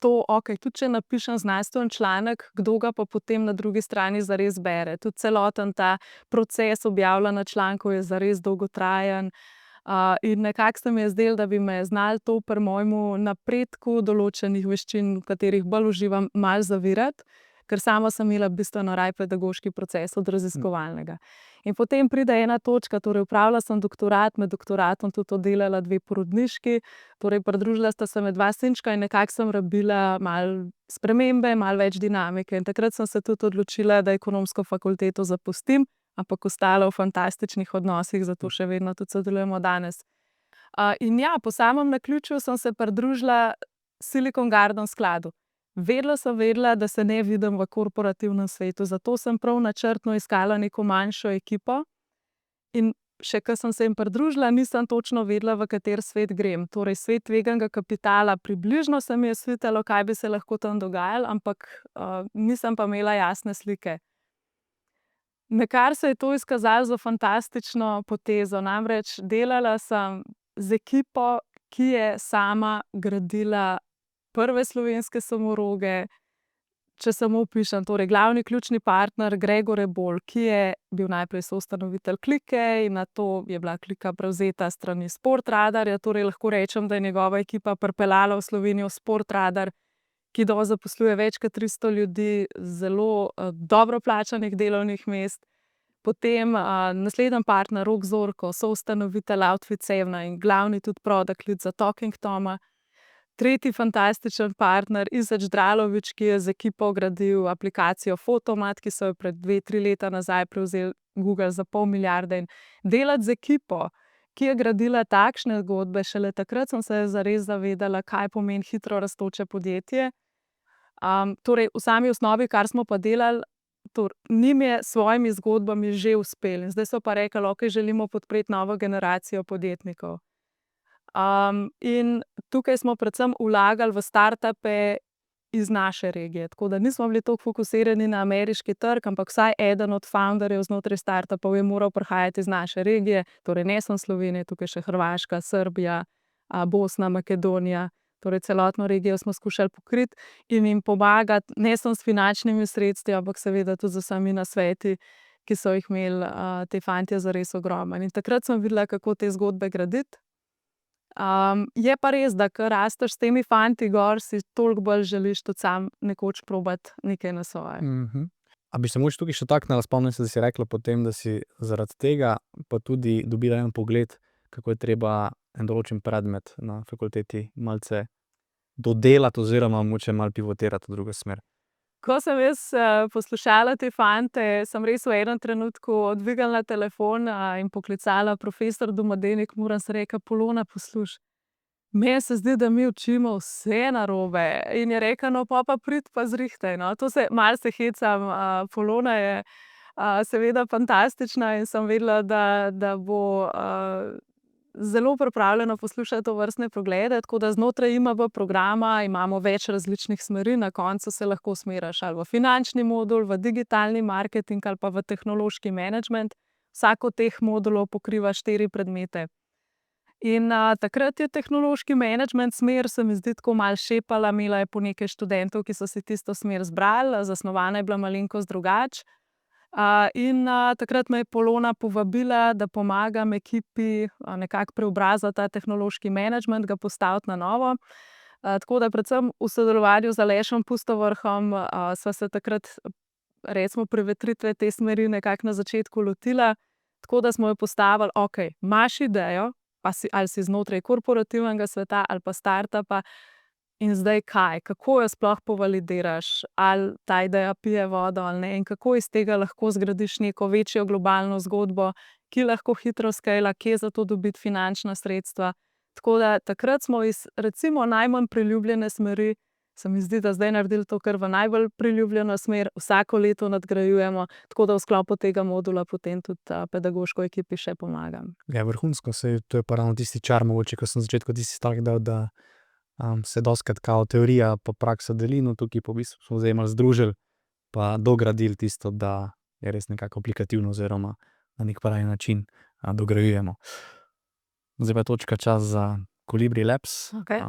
to, tudi če napišem znanstven članek, kdo ga pa potem na drugi strani zares bere. Tudi celoten ta proces objavljanja člankov je zares dolgotrajen. In nekako se mi je zdelo, da bi me znali to pri mojemu napredku določenih veščin, v katerih bolj uživam, malo zavirati, ker sama sem imela bistveno raje pedagoški proces od raziskovalnega. In potem pride ena točka, torej opravila sem doktorat, med doktoratom tudi oddelala 2 porodniški, torej pridružila sta se mi 2 sinčka in nekako sem rabila malo spremembe, malo več dinamike. In takrat sem se tudi odločila, da ekonomsko fakulteto zapustim, ampak ostala v fantastičnih odnosih, zato še vedno tudi sodelujemo danes. In ja, po samem naključju sem se pridružila Silicon Gardens skladu. Vedela, da se ne vidim v korporativnem svetu, zato sem prav načrtno iskala neko manjšo ekipo. In še ko sem se jim pridružila, nisem točno vedela, v kateri svet grem. Torej, svet tveganega kapitala, približno se mi je svitalo, kaj bi se lahko tam dogajalo, ampak nisem pa imela jasne slike. Nakar se je to izkazalo za fantastično potezo. Namreč delala sem z ekipo, ki je sama gradila prve slovenske samoroge. Če samo opišem, torej glavni ključni partner Gregor Rebolj, ki je bil najprej soustanovitelj Klike in nato je bila Klika prevzeta s strani Sportradarja. Torej lahko rečem, da je njegova ekipa pripeljala v Slovenijo Sportradar, ki zaposluje več kot 300 ljudi, zelo dobro plačanih delovnih mest. Potem naslednji partner Rok Zorko, soustanovitelj Outfit Sevna in glavni tudi product lead za Talking Toma. Tretji fantastičen partner Izet Ždralović, ki je z ekipo gradil aplikacijo Fotomat, ki so jo pred 2-3 leta nazaj prevzeli Google za $500 milijonov. In delati z ekipo, ki je gradila takšne zgodbe, šele takrat sem se zares zavedala, kaj pomeni hitro rastoče podjetje. Torej, v sami osnovi, kar smo pa delali, njim je s svojimi zgodbami že uspelo. In zdaj so pa rekli, ok, želimo podpreti novo generacijo podjetnikov. In tukaj smo predvsem vlagali v startupe iz naše regije. Tako da nismo bili toliko fokusirani na ameriški trg, ampak vsaj eden od founderjev znotraj startupov je moral prihajati iz naše regije, torej ne samo Slovenije, tukaj še Hrvaška, Srbija, Bosna, Makedonija. Torej celotno regijo smo skušali pokriti in jim pomagati, ne samo s finančnimi sredstvi, ampak seveda tudi z vsemi nasveti, ki so jih imeli ti fantje zares ogromno. In takrat sem videla, kako te zgodbe graditi. Je pa res, da ko rasteš s temi fanti gor, si toliko bolj želiš tudi sam nekoč probati nekaj na svoje. A bi se mogoče tukaj še taknila, spomnim se, da si rekla potem, da si zaradi tega pa tudi dobila en pogled, kako je treba en določen predmet na fakulteti malce dodelati oziroma mogoče malo pivotirati v drugo smer. Ko sem jaz poslušala te fante, sem res v enem trenutku dvignila telefon in poklicala profesor Domadenik Muran, sem rekla: Polona, poslušaj, meni se zdi, da mi učimo vse narobe. In je rekla: no, pa pridi pa zrihtaj, no. To se malo hecam, Polona je seveda fantastična in sem vedela, da bo zelo pripravljena poslušati tovrstne poglede, tako da znotraj IMB programa imamo več različnih smeri, na koncu se lahko usmeriš ali v finančni modul, v digitalni marketing ali pa v tehnološki menedžment. Vsak od teh modulov pokriva 4 predmete. In takrat je tehnološki menedžment smer, se mi zdi, tako malo šepala, imela je po nekaj študentov, ki so si tisto smer zbrali, zasnovana je bila malenkost drugače. In takrat me je Polona povabila, da pomagam ekipi nekako preobraziti ta tehnološki menedžment, ga postaviti na novo. Tako da predvsem v sodelovanju z Alešem Pustovrhom sva se takrat, recimo, prevetritve te smeri nekako na začetku lotila. Tako da smo jo postavili, ok, imaš idejo, pa ali si znotraj korporativnega sveta ali pa startupa, in zdaj kaj, kako jo sploh povalidiraš, ali ta ideja pije vodo ali ne, in kako iz tega lahko zgradiš neko večjo globalno zgodbo, ki lahko hitro skala, kje za to dobiti finančna sredstva. Tako da takrat smo iz recimo najmanj priljubljene smeri, se mi zdi, da zdaj naredili to kar v najbolj priljubljeno smer, vsako leto nadgrajujemo, tako da v sklopu tega modula potem tudi pedagoško ekipi še pomagam. Ja, vrhunsko, saj to je pa ravno tisti čar mogoče, ko sem na začetku tisti stavek dal, da se dostikrat kao teorija pa praksa deli, no tukaj pa v bistvu smo zdaj malo združili pa dogradili tisto, da je res nekako aplikativno oziroma na nek pravi način dograjujemo. Zdaj pa je točka čas za Kolibri Labs. Okay.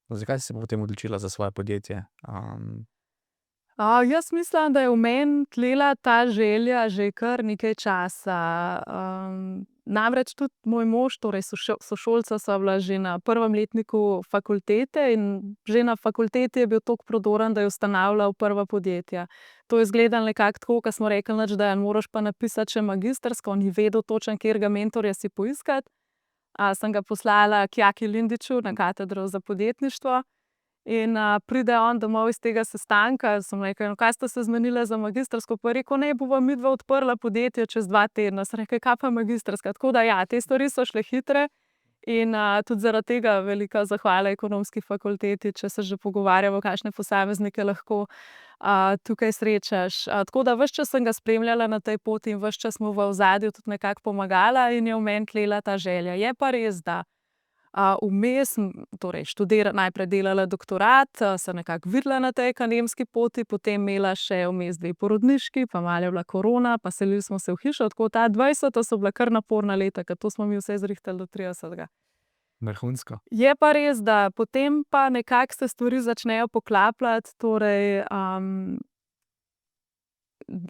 Zakaj si se potem odločila za svoje podjetje? Jaz mislim, da je v meni tlela ta želja že kar nekaj časa. Namreč tudi moj mož, torej sošolca sva bila že na prvem letniku fakultete in že na fakulteti je bil toliko prodoren, da je ustanavljal prva podjetja. To je izgledalo nekako tako, ko smo rekli, nič, da moraš pa napisati še magistrsko, ni vedel točno, katerega mentorja si poiskati. Sem ga poslala k Jaki Lindiču na katedro za podjetništvo. In pride on domov iz tega sestanka, sem rekla, no, kaj ste se zmenili za magistrsko? Pa je rekel, ne, bova midva odprla podjetje čez 2 tedna. Sem rekla, kaj pa magistrska? Tako da ja, te stvari so šle hitre in tudi zaradi tega velika zahvala Ekonomski fakulteti, če se že pogovarjamo, kakšne posameznike lahko tukaj srečaš. Tako da ves čas sem ga spremljala na tej poti in ves čas mu v ozadju tudi nekako pomagala in je v meni tlela ta želja. Je pa res, da vmes, torej najprej delala doktorat, se nekako videla na tej akademski poti, potem imela še vmes 2 porodniški, pa malo je bila korona, pa selili smo se v hišo, tako ta 20 so bila kar naporna leta, ker to smo mi vse zrihtali do 30. Vrhunsko. Je pa res, da potem pa nekako se stvari začnejo poklapljati, torej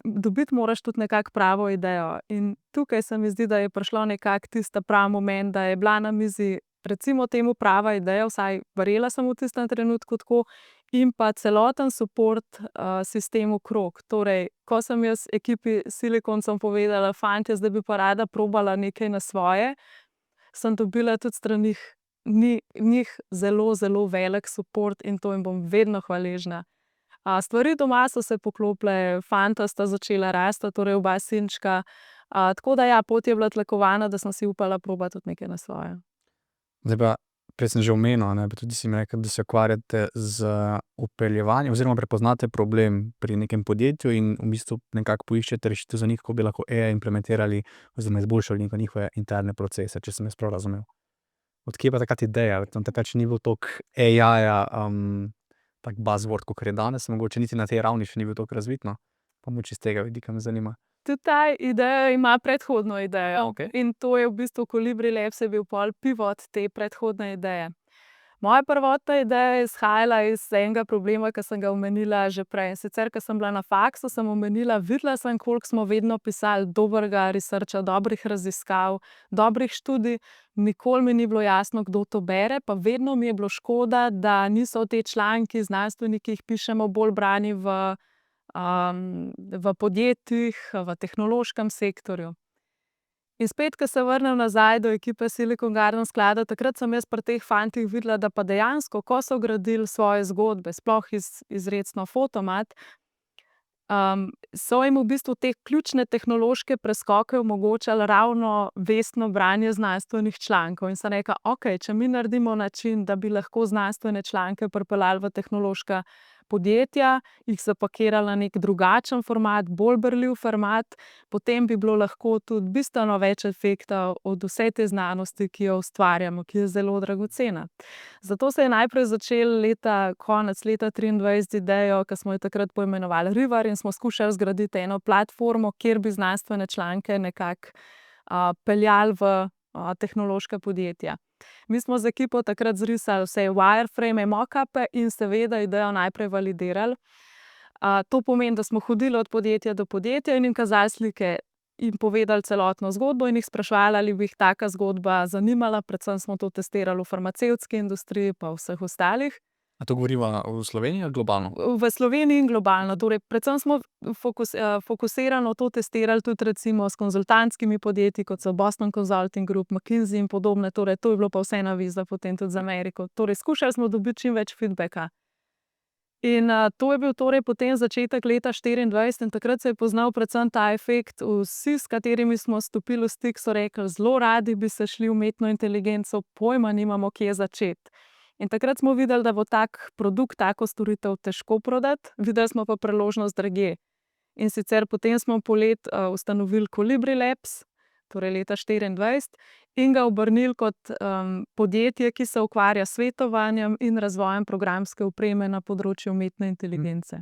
dobiti moraš tudi nekako pravo idejo. In tukaj se mi zdi, da je prišlo nekako tista pravi moment, da je bila na mizi recimo temu prava ideja, vsaj verjela sem v tistem trenutku tako, in pa celoten support sistem okrog. Torej, ko sem jaz ekipi Siliconcem povedala, fantje, zdaj bi pa rada probala nekaj na svoje, sem dobila tudi strani njih zelo, zelo velik support in to jim bom vedno hvaležna. Stvari doma so se poklopile, fanta sta začela rasti, torej oba sinčka, Tako da ja, pot je bila tlakovana, da sem si upala probati tudi nekaj na svoje. Zdaj pa, prej sem že omenil, pa tudi si mi rekel, da se ukvarjate z vpeljevanjem oziroma prepoznate problem pri nekem podjetju in v bistvu nekako poiščete rešitev za njih, kako bi lahko AI implementirali oziroma izboljšali njihove interne procese, če sem jaz prav razumel. Odkje pa takrat ideja? Takrat še ni bilo toliko AI-ja, tak buzzword, kakor je danes, mogoče niti na tej ravni še ni bil toliko razvit, no. Pa mogoče iz tega vidika me zanima. Tudi ta ideja ima predhodno idejo. Okej. In to je v bistvu Kolibri Labs je bil pol pivot te predhodne ideje. Moja prvotna ideja je izhajala iz enega problema, ki sem ga omenila že prej. Sicer, ko sem bila na faksu, sem omenila, videla sem, koliko smo vedno pisali dobrega researcha, dobrih raziskav, dobrih študij, nikoli mi ni bilo jasno, kdo to bere, pa vedno mi je bilo škoda, da niso te članki znanstveniki, ki jih pišemo, bolj brani v podjetjih, v tehnološkem sektorju. In spet, ko se vrnem nazaj do ekipe Silicon Garden sklada, takrat sem jaz pri teh fantih videla, da pa dejansko, ko so gradili svoje zgodbe, sploh izrecno Fotomat, so jim v bistvu te ključne tehnološke preskoke omogočali ravno vestno branje znanstvenih člankov. In sem rekla, okej, če mi naredimo način, da bi lahko znanstvene članke pripeljali v tehnološka podjetja, jih zapakirali na nek drugačen format, bolj berljiv format, potem bi bilo lahko tudi bistveno več efekta od vse te znanosti, ki jo ustvarjamo, ki je zelo dragocena. Zato se je najprej začel konec leta 2023 z idejo, ki smo jo takrat poimenovali River, in smo skušali zgraditi eno platformo, kjer bi znanstvene članke nekako peljali v tehnološka podjetja. Mi smo z ekipo takrat zrisali vse wireframe, mockupe in seveda idejo najprej validirali. To pomeni, da smo hodili od podjetja do podjetja in jim kazali slike in povedali celotno zgodbo in jih spraševali, ali bi jih taka zgodba zanimala. Predvsem smo to testirali v farmacevtski industriji pa vseh ostalih. A to govoriva v Sloveniji ali globalno? V Sloveniji in globalno. Torej, predvsem smo fokusirano to testirali tudi recimo s konzultantskimi podjetji, kot so Boston Consulting Group, McKinsey in podobne. Torej, to je bilo pa vse navezano potem tudi za Ameriko. Torej, skušali smo dobiti čim več feedbacka. In to je bil torej potem začetek leta 2024 in takrat se je poznal predvsem ta efekt. Vsi, s katerimi smo stopili v stik, so rekli, zelo radi bi se šli v umetno inteligenco, pojma nimamo, kje začeti. In takrat smo videli, da bo tak produkt, tako storitev težko prodati, videli smo pa priložnost drugje. In sicer potem smo poleti ustanovili Kolibri Labs, torej leta 2024, in ga obrnili kot podjetje, ki se ukvarja s svetovanjem in razvojem programske opreme na področju umetne inteligence.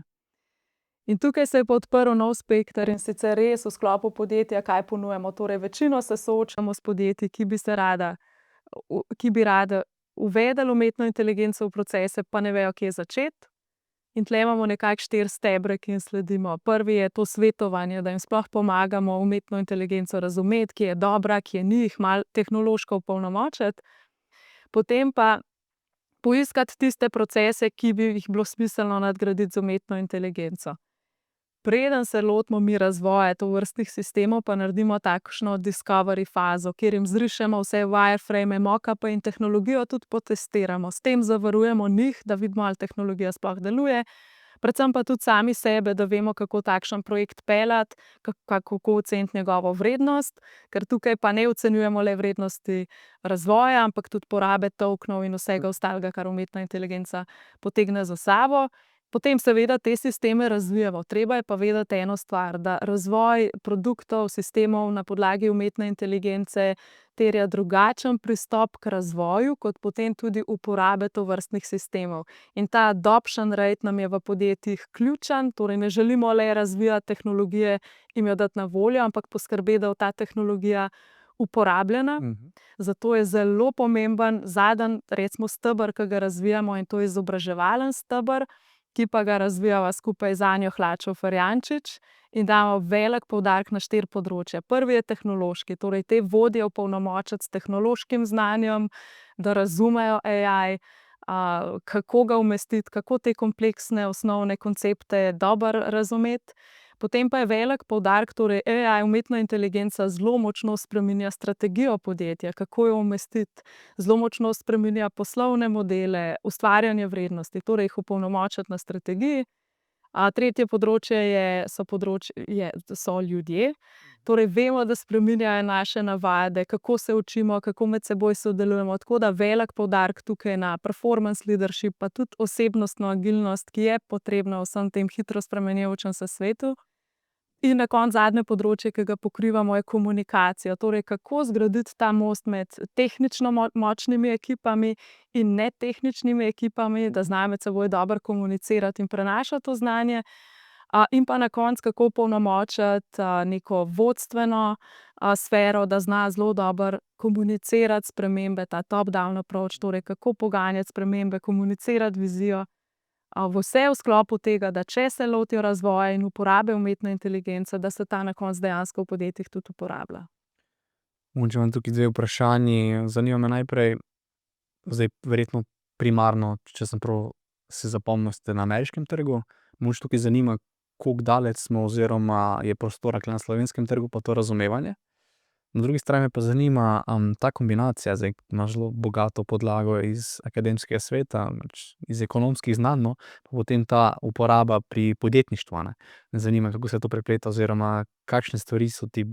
In tukaj se je pa odprl nov spekter, in sicer res v sklopu podjetja, kaj ponujamo. Torej, večino se soočamo s podjetji, ki bi rada uvedli umetno inteligenco v procese, pa ne vejo, kje začeti. In tle imamo nekako 4 stebre, ki jim sledimo. Prvi je to svetovanje, da jim sploh pomagamo umetno inteligenco razumeti, ki je dobra, ki je ni, jih malo tehnološko opolnomočiti. Potem pa poiskati tiste procese, ki bi jih bilo smiselno nadgraditi z umetno inteligenco. Preden se lotimo mi razvoja tovrstnih sistemov, pa naredimo takšno discovery fazo, kjer jim zrišemo vse wireframe, mockupe in tehnologijo tudi potestiramo. S tem zavarujemo njih, da vidimo, ali tehnologija sploh deluje, predvsem pa tudi sami sebe, da vemo, kako takšen projekt peljati, kako oceniti njegovo vrednost, ker tukaj pa ne ocenjujemo le vrednosti razvoja, ampak tudi porabe tokenov in vsega ostalega, kar umetna inteligenca potegne za sabo. Potem seveda te sisteme razvijamo. Treba je pa vedeti eno stvar, da razvoj produktov, sistemov na podlagi umetne inteligence terja drugačen pristop k razvoju, kot potem tudi uporabe tovrstnih sistemov. In ta adoption rate nam je v podjetjih ključen, torej ne želimo le razvijati tehnologije in jo dati na voljo, ampak poskrbeti, da je ta tehnologija uporabljena. Zato je zelo pomemben zadnji, recimo, steber, ki ga razvijamo, in to je izobraževalen steber, ki pa ga razvijava skupaj z Anjo Hlačo-Ferjančič in damo velik poudarek na 4 področja. Prvi je tehnološki, torej te vodje opolnomočiti s tehnološkim znanjem, da razumejo AI, kako ga umestiti, kako te kompleksne osnovne koncepte dobro razumeti. Potem pa je velik poudarek, torej AI, umetna inteligenca, zelo močno spreminja strategijo podjetja, kako jo umestiti, zelo močno spreminja poslovne modele, ustvarjanje vrednosti, torej jih opolnomočiti na strategiji. Tretje področje so ljudje. Torej vemo, da spreminjajo naše navade, kako se učimo, kako med seboj sodelujemo, tako da velik poudarek tukaj na performance leadership, pa tudi osebnostno agilnost, ki je potrebna v vsem tem hitro spremenjajočem se svetu. In na koncu zadnje področje, ki ga pokrivamo, je komunikacija. Torej, kako zgraditi ta most med tehnično močnimi ekipami in netehničnimi ekipami, da znajo med seboj dobro komunicirati in prenašati to znanje. In pa na koncu, kako opolnomočiti neko vodstveno sfero, da zna zelo dobro komunicirati spremembe, ta top-down approach, torej kako poganjati spremembe, komunicirati vizijo. Vse v sklopu tega, da če se lotijo razvoja in uporabe umetne inteligence, da se ta na koncu dejansko v podjetjih tudi uporablja. Mogoče imam tukaj dve vprašanji. Zanima me najprej, zdaj verjetno primarno, če sem prav si zapomnil, ste na ameriškem trgu. Mogoče tukaj zanima, koliko daleč smo oziroma je prostora na slovenskem trgu pa to razumevanje. Na drugi strani me pa zanima ta kombinacija, zdaj imaš zelo bogato podlago iz akademskega sveta, iz ekonomskih znanj, no, pa potem ta uporaba pri podjetništvu, ne. Me zanima, kako se to prepleta oziroma kakšne stvari so ti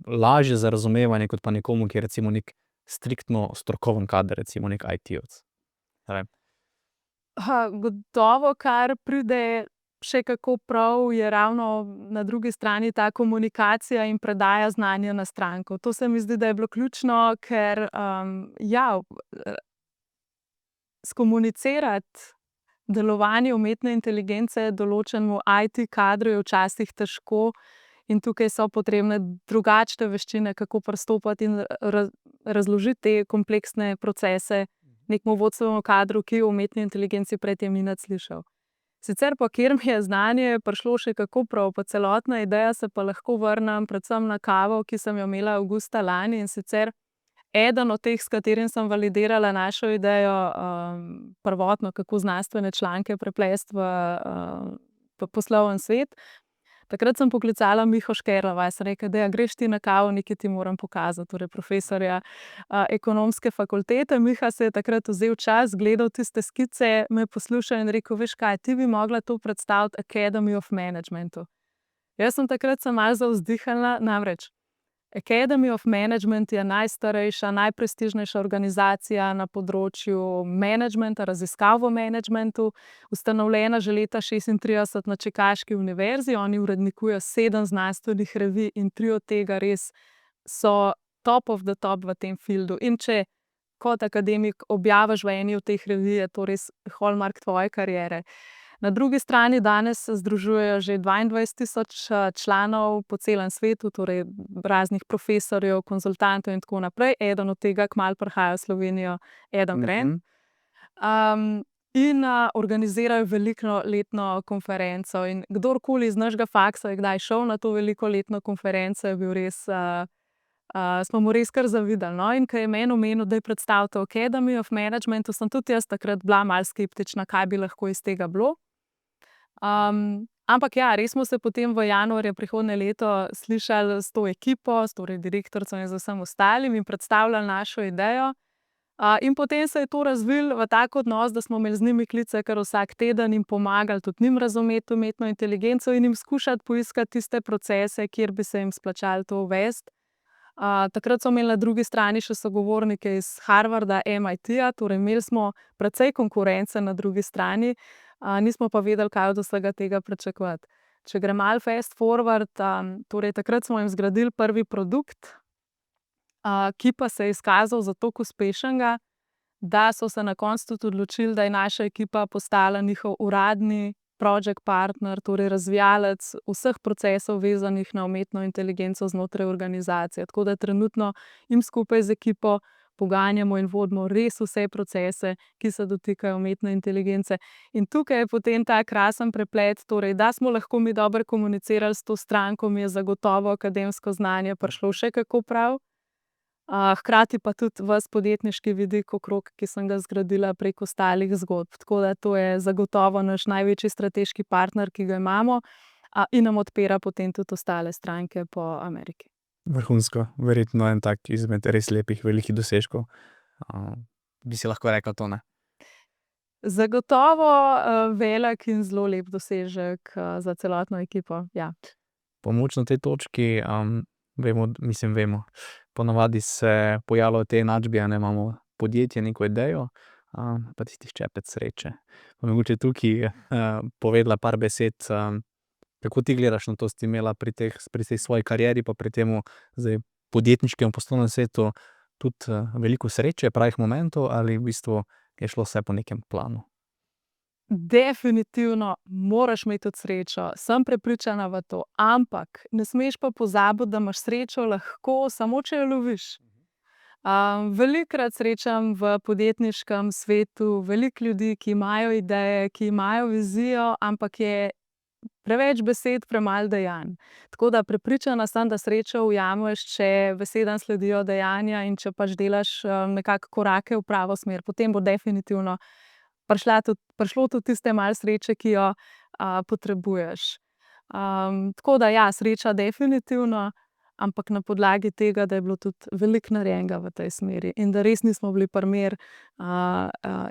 lažje za razumevanje kot pa nekomu, ki je recimo neki striktno strokoven kader, recimo neki IT-ovec. Gotovo, kar pride še kako prav, je ravno na drugi strani ta komunikacija in predaja znanja na stranko. To se mi zdi, da je bilo ključno, ker skomunicirati delovanje umetne inteligence določenemu IT-kadru je včasih težko in tukaj so potrebne drugačne veščine, kako pristopati in razložiti te kompleksne procese nekemu vodstvenemu kadru, ki o umetni inteligenci pred tem ni nič slišal. Sicer pa, kjer mi je znanje prišlo še kako prav, pa celotna ideja, se pa lahko vrnem predvsem na kavo, ki sem jo imela avgusta lani, in sicer eden od teh, s katerim sem validirala našo idejo, prvotno, kako znanstvene članke preplesti v posloven svet. Takrat sem poklicala Miho Škerlova in sem rekla, da greš ti na kavo, nekaj ti moram pokazati, torej profesorja ekonomske fakultete. Miha se je takrat vzel čas, gledal tiste skice, me poslušal in rekel, veš kaj, ti bi mogla to predstaviti Academy of Managementu. Jaz sem takrat malo zavzdihnila, namreč Academy of Management je najstarejša, najprestižnejša organizacija na področju menedžmenta, raziskav v menedžmentu, ustanovljena že leta 1936 na Čikaški univerzi. Oni urednikujejo 7 znanstvenih revij in 3 od tega res so top of the top v tem fieldu. In če kot akademik objaviš v eni od teh revij, je to res hallmark tvoje kariere. Na drugi strani danes se združujejo že 22,000 članov po celem svetu, torej raznih profesorjev, konzultantov in tako naprej. Eden od tega kmalu prihaja v Slovenijo, Adam Grant. In organizirajo veliko letno konferenco. In kdorkoli iz našega faksa je kdaj šel na to veliko letno konferenco, je bil res, smo mu res kar zavidali, no. In ko je meni omenil, da je predstavil Academy of Managementu, sem tudi jaz takrat bila malo skeptična, kaj bi lahko iz tega bilo. Ampak res smo se potem v januarju prihodnje leto slišali s to ekipo, torej direktorico in z vsem ostalim in predstavljali našo idejo. In potem se je to razvilo v tak odnos, da smo imeli z njimi klice kar vsak teden in pomagali tudi njim razumeti umetno inteligenco in jim skušati poiskati tiste procese, kjer bi se jim splačalo to uvesti. Takrat so imeli na drugi strani še sogovornike iz Harvarda, MIT-ja, torej imeli smo precej konkurence na drugi strani, nismo pa vedeli, kaj od vsega tega pričakovati. Če grem malo fast forward, torej takrat smo jim zgradili prvi produkt, ki pa se je izkazal za toliko uspešnega, da so se na koncu tudi odločili, da je naša ekipa postala njihov uradni project partner, torej razvijalec vseh procesov vezanih na umetno inteligenco znotraj organizacije. Tako da trenutno jim skupaj z ekipo poganjamo in vodimo res vse procese, ki se dotikajo umetne inteligence. In tukaj je potem ta krasen preplet, torej, da smo lahko mi dobro komunicirali s to stranko, mi je zagotovo akademsko znanje prišlo še kako prav. Hkrati pa tudi ves podjetniški vidik okrog, ki sem ga zgradila prek ostalih zgodb. Tako da to je zagotovo naš največji strateški partner, ki ga imamo, in nam odpira potem tudi ostale stranke po Ameriki. Vrhunsko, verjetno en tak izmed res lepih, velikih dosežkov. Bi si lahko rekla to, ne? Zagotovo velik in zelo lep dosežek za celotno ekipo. Ja. Pomoč na tej točki, vemo, ponavadi se pojavljajo te enačbe, imamo podjetje, neko idejo, pa tisti ščepec sreče. Pa mogoče tukaj povedala par besed, kako ti gledaš na to, si imela pri tej svoji karieri pa pri temu zdaj podjetniškem poslovnem svetu tudi veliko sreče, pravih momentov, ali v bistvu je šlo vse po nekem planu? Definitivno moraš imeti tudi srečo, sem prepričana v to, ampak ne smeš pa pozabiti, da imaš srečo lahko samo, če jo loviš. Velikokrat srečam v podjetniškem svetu veliko ljudi, ki imajo ideje, ki imajo vizijo, ampak je preveč besed, premalo dejanj. Tako da prepričana sem, da srečo ujameš, če besedam sledijo dejanja in če pač delaš nekako korake v pravo smer, potem bo definitivno prišlo tudi tiste malo sreče, ki jo potrebuješ. Tako da ja, sreča definitivno, ampak na podlagi tega, da je bilo tudi veliko narejenega v tej smeri in da res nismo bili primer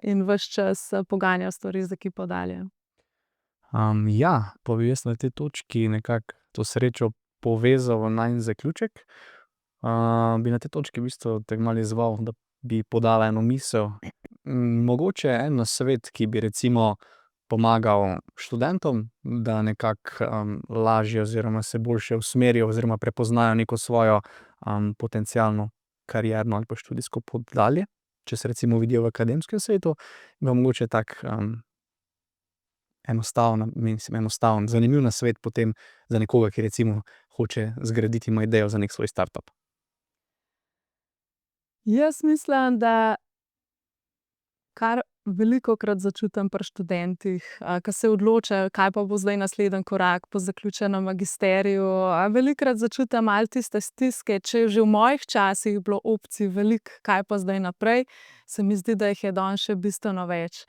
in ves čas poganjali stvari z ekipo dalje. Ja, pa bi jaz na tej točki nekako to srečo povezal v najin zaključek. Bi na tej točki v bistvu te malo izzval, da bi podala eno misel. Mogoče en nasvet, ki bi recimo pomagal študentom, da nekako lažje oziroma se boljše usmerijo oziroma prepoznajo neko svojo potencialno karierno ali pa študijsko pot dalje, če se recimo vidijo v akademskem svetu, bi mogoče tak enostaven, zanimiv nasvet potem za nekoga, ki recimo hoče zgraditi, ima idejo za nek svoj startup. Jaz mislim, da kar velikokrat začutim pri študentih, ke se odločajo, kaj pa bo zdaj naslednji korak po zaključenem magisteriju, velikokrat začutim malo tiste stiske, če je že v mojih časih bilo opcij veliko, kaj pa zdaj naprej, se mi zdi, da jih je danes še bistveno več.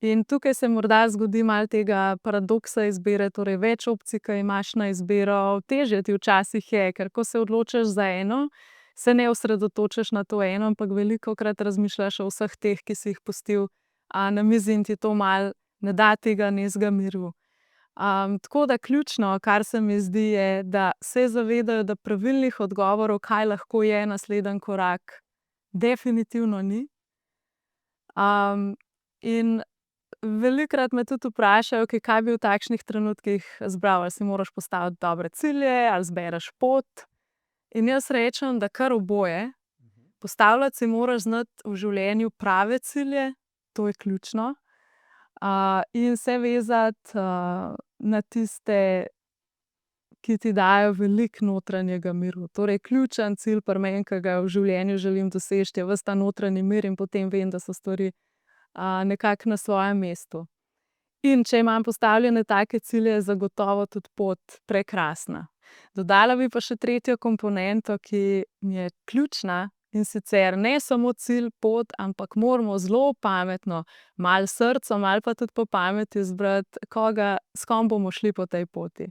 In tukaj se morda zgodi malo tega paradoksa izbire, torej več opcij, ke imaš na izbiro, težje ti včasih je, ker ko se odločiš za eno, se ne osredotočiš na to eno, ampak velikokrat razmišljaš o vseh teh, ki si jih pustil na mizi in ti to malo ne da tega nekega miru. Tako da ključno, kar se mi zdi, je, da se zavedajo, da pravilnih odgovorov, kaj lahko je naslednji korak, definitivno ni. In velikokrat me tudi vprašajo, kaj bi v takšnih trenutkih izbral, ali si moraš postaviti dobre cilje ali izbereš pot. In jaz rečem, da kar oboje. Postavljati si moraš znati v življenju prave cilje, to je ključno, in se vezati na tiste, ki ti dajo veliko notranjega miru. Torej ključen cilj pri meni, ke ga v življenju želim doseči, je ves ta notranji mir in potem vem, da so stvari nekako na svojem mestu. In če imam postavljene take cilje, je zagotovo tudi pot prekrasna. Dodala bi pa še tretjo komponento, ki mi je ključna, in sicer ne samo cilj, pot, ampak moramo zelo pametno, malo s srcem ali pa tudi po pameti izbrati, s kom bomo šli po tej poti.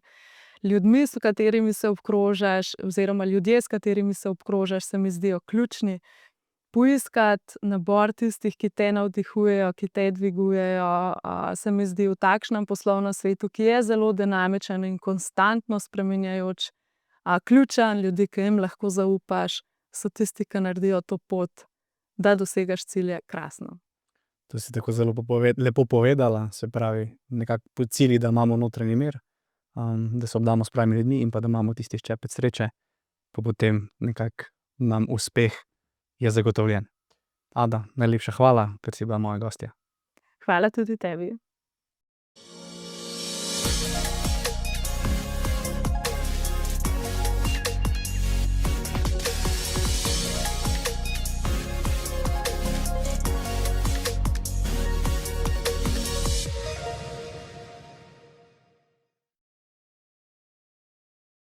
Ljudmi, s katerimi se obkrožaš, oziroma ljudje, s katerimi se obkrožaš, se mi zdijo ključni. Poiskati nabor tistih, ki te navdihujejo, ki te dvigujejo, se mi zdi v takšnem poslovnem svetu, ki je zelo dinamičen in konstantno spreminjajoč, ključen. Ljudi, ki jim lahko zaupaš, so tisti, ki naredijo to pot, da dosegaš cilje, krasno. To si tako zelo lepo povedala, se pravi, nekako cilj, da imamo notranji mir, da se obdamo s pravimi ljudmi in pa da imamo tisti ščepec sreče, pa potem nekako nam uspeh je zagotovljen. Ada, najlepša hvala, ker si bila moja gostja. Hvala tudi tebi.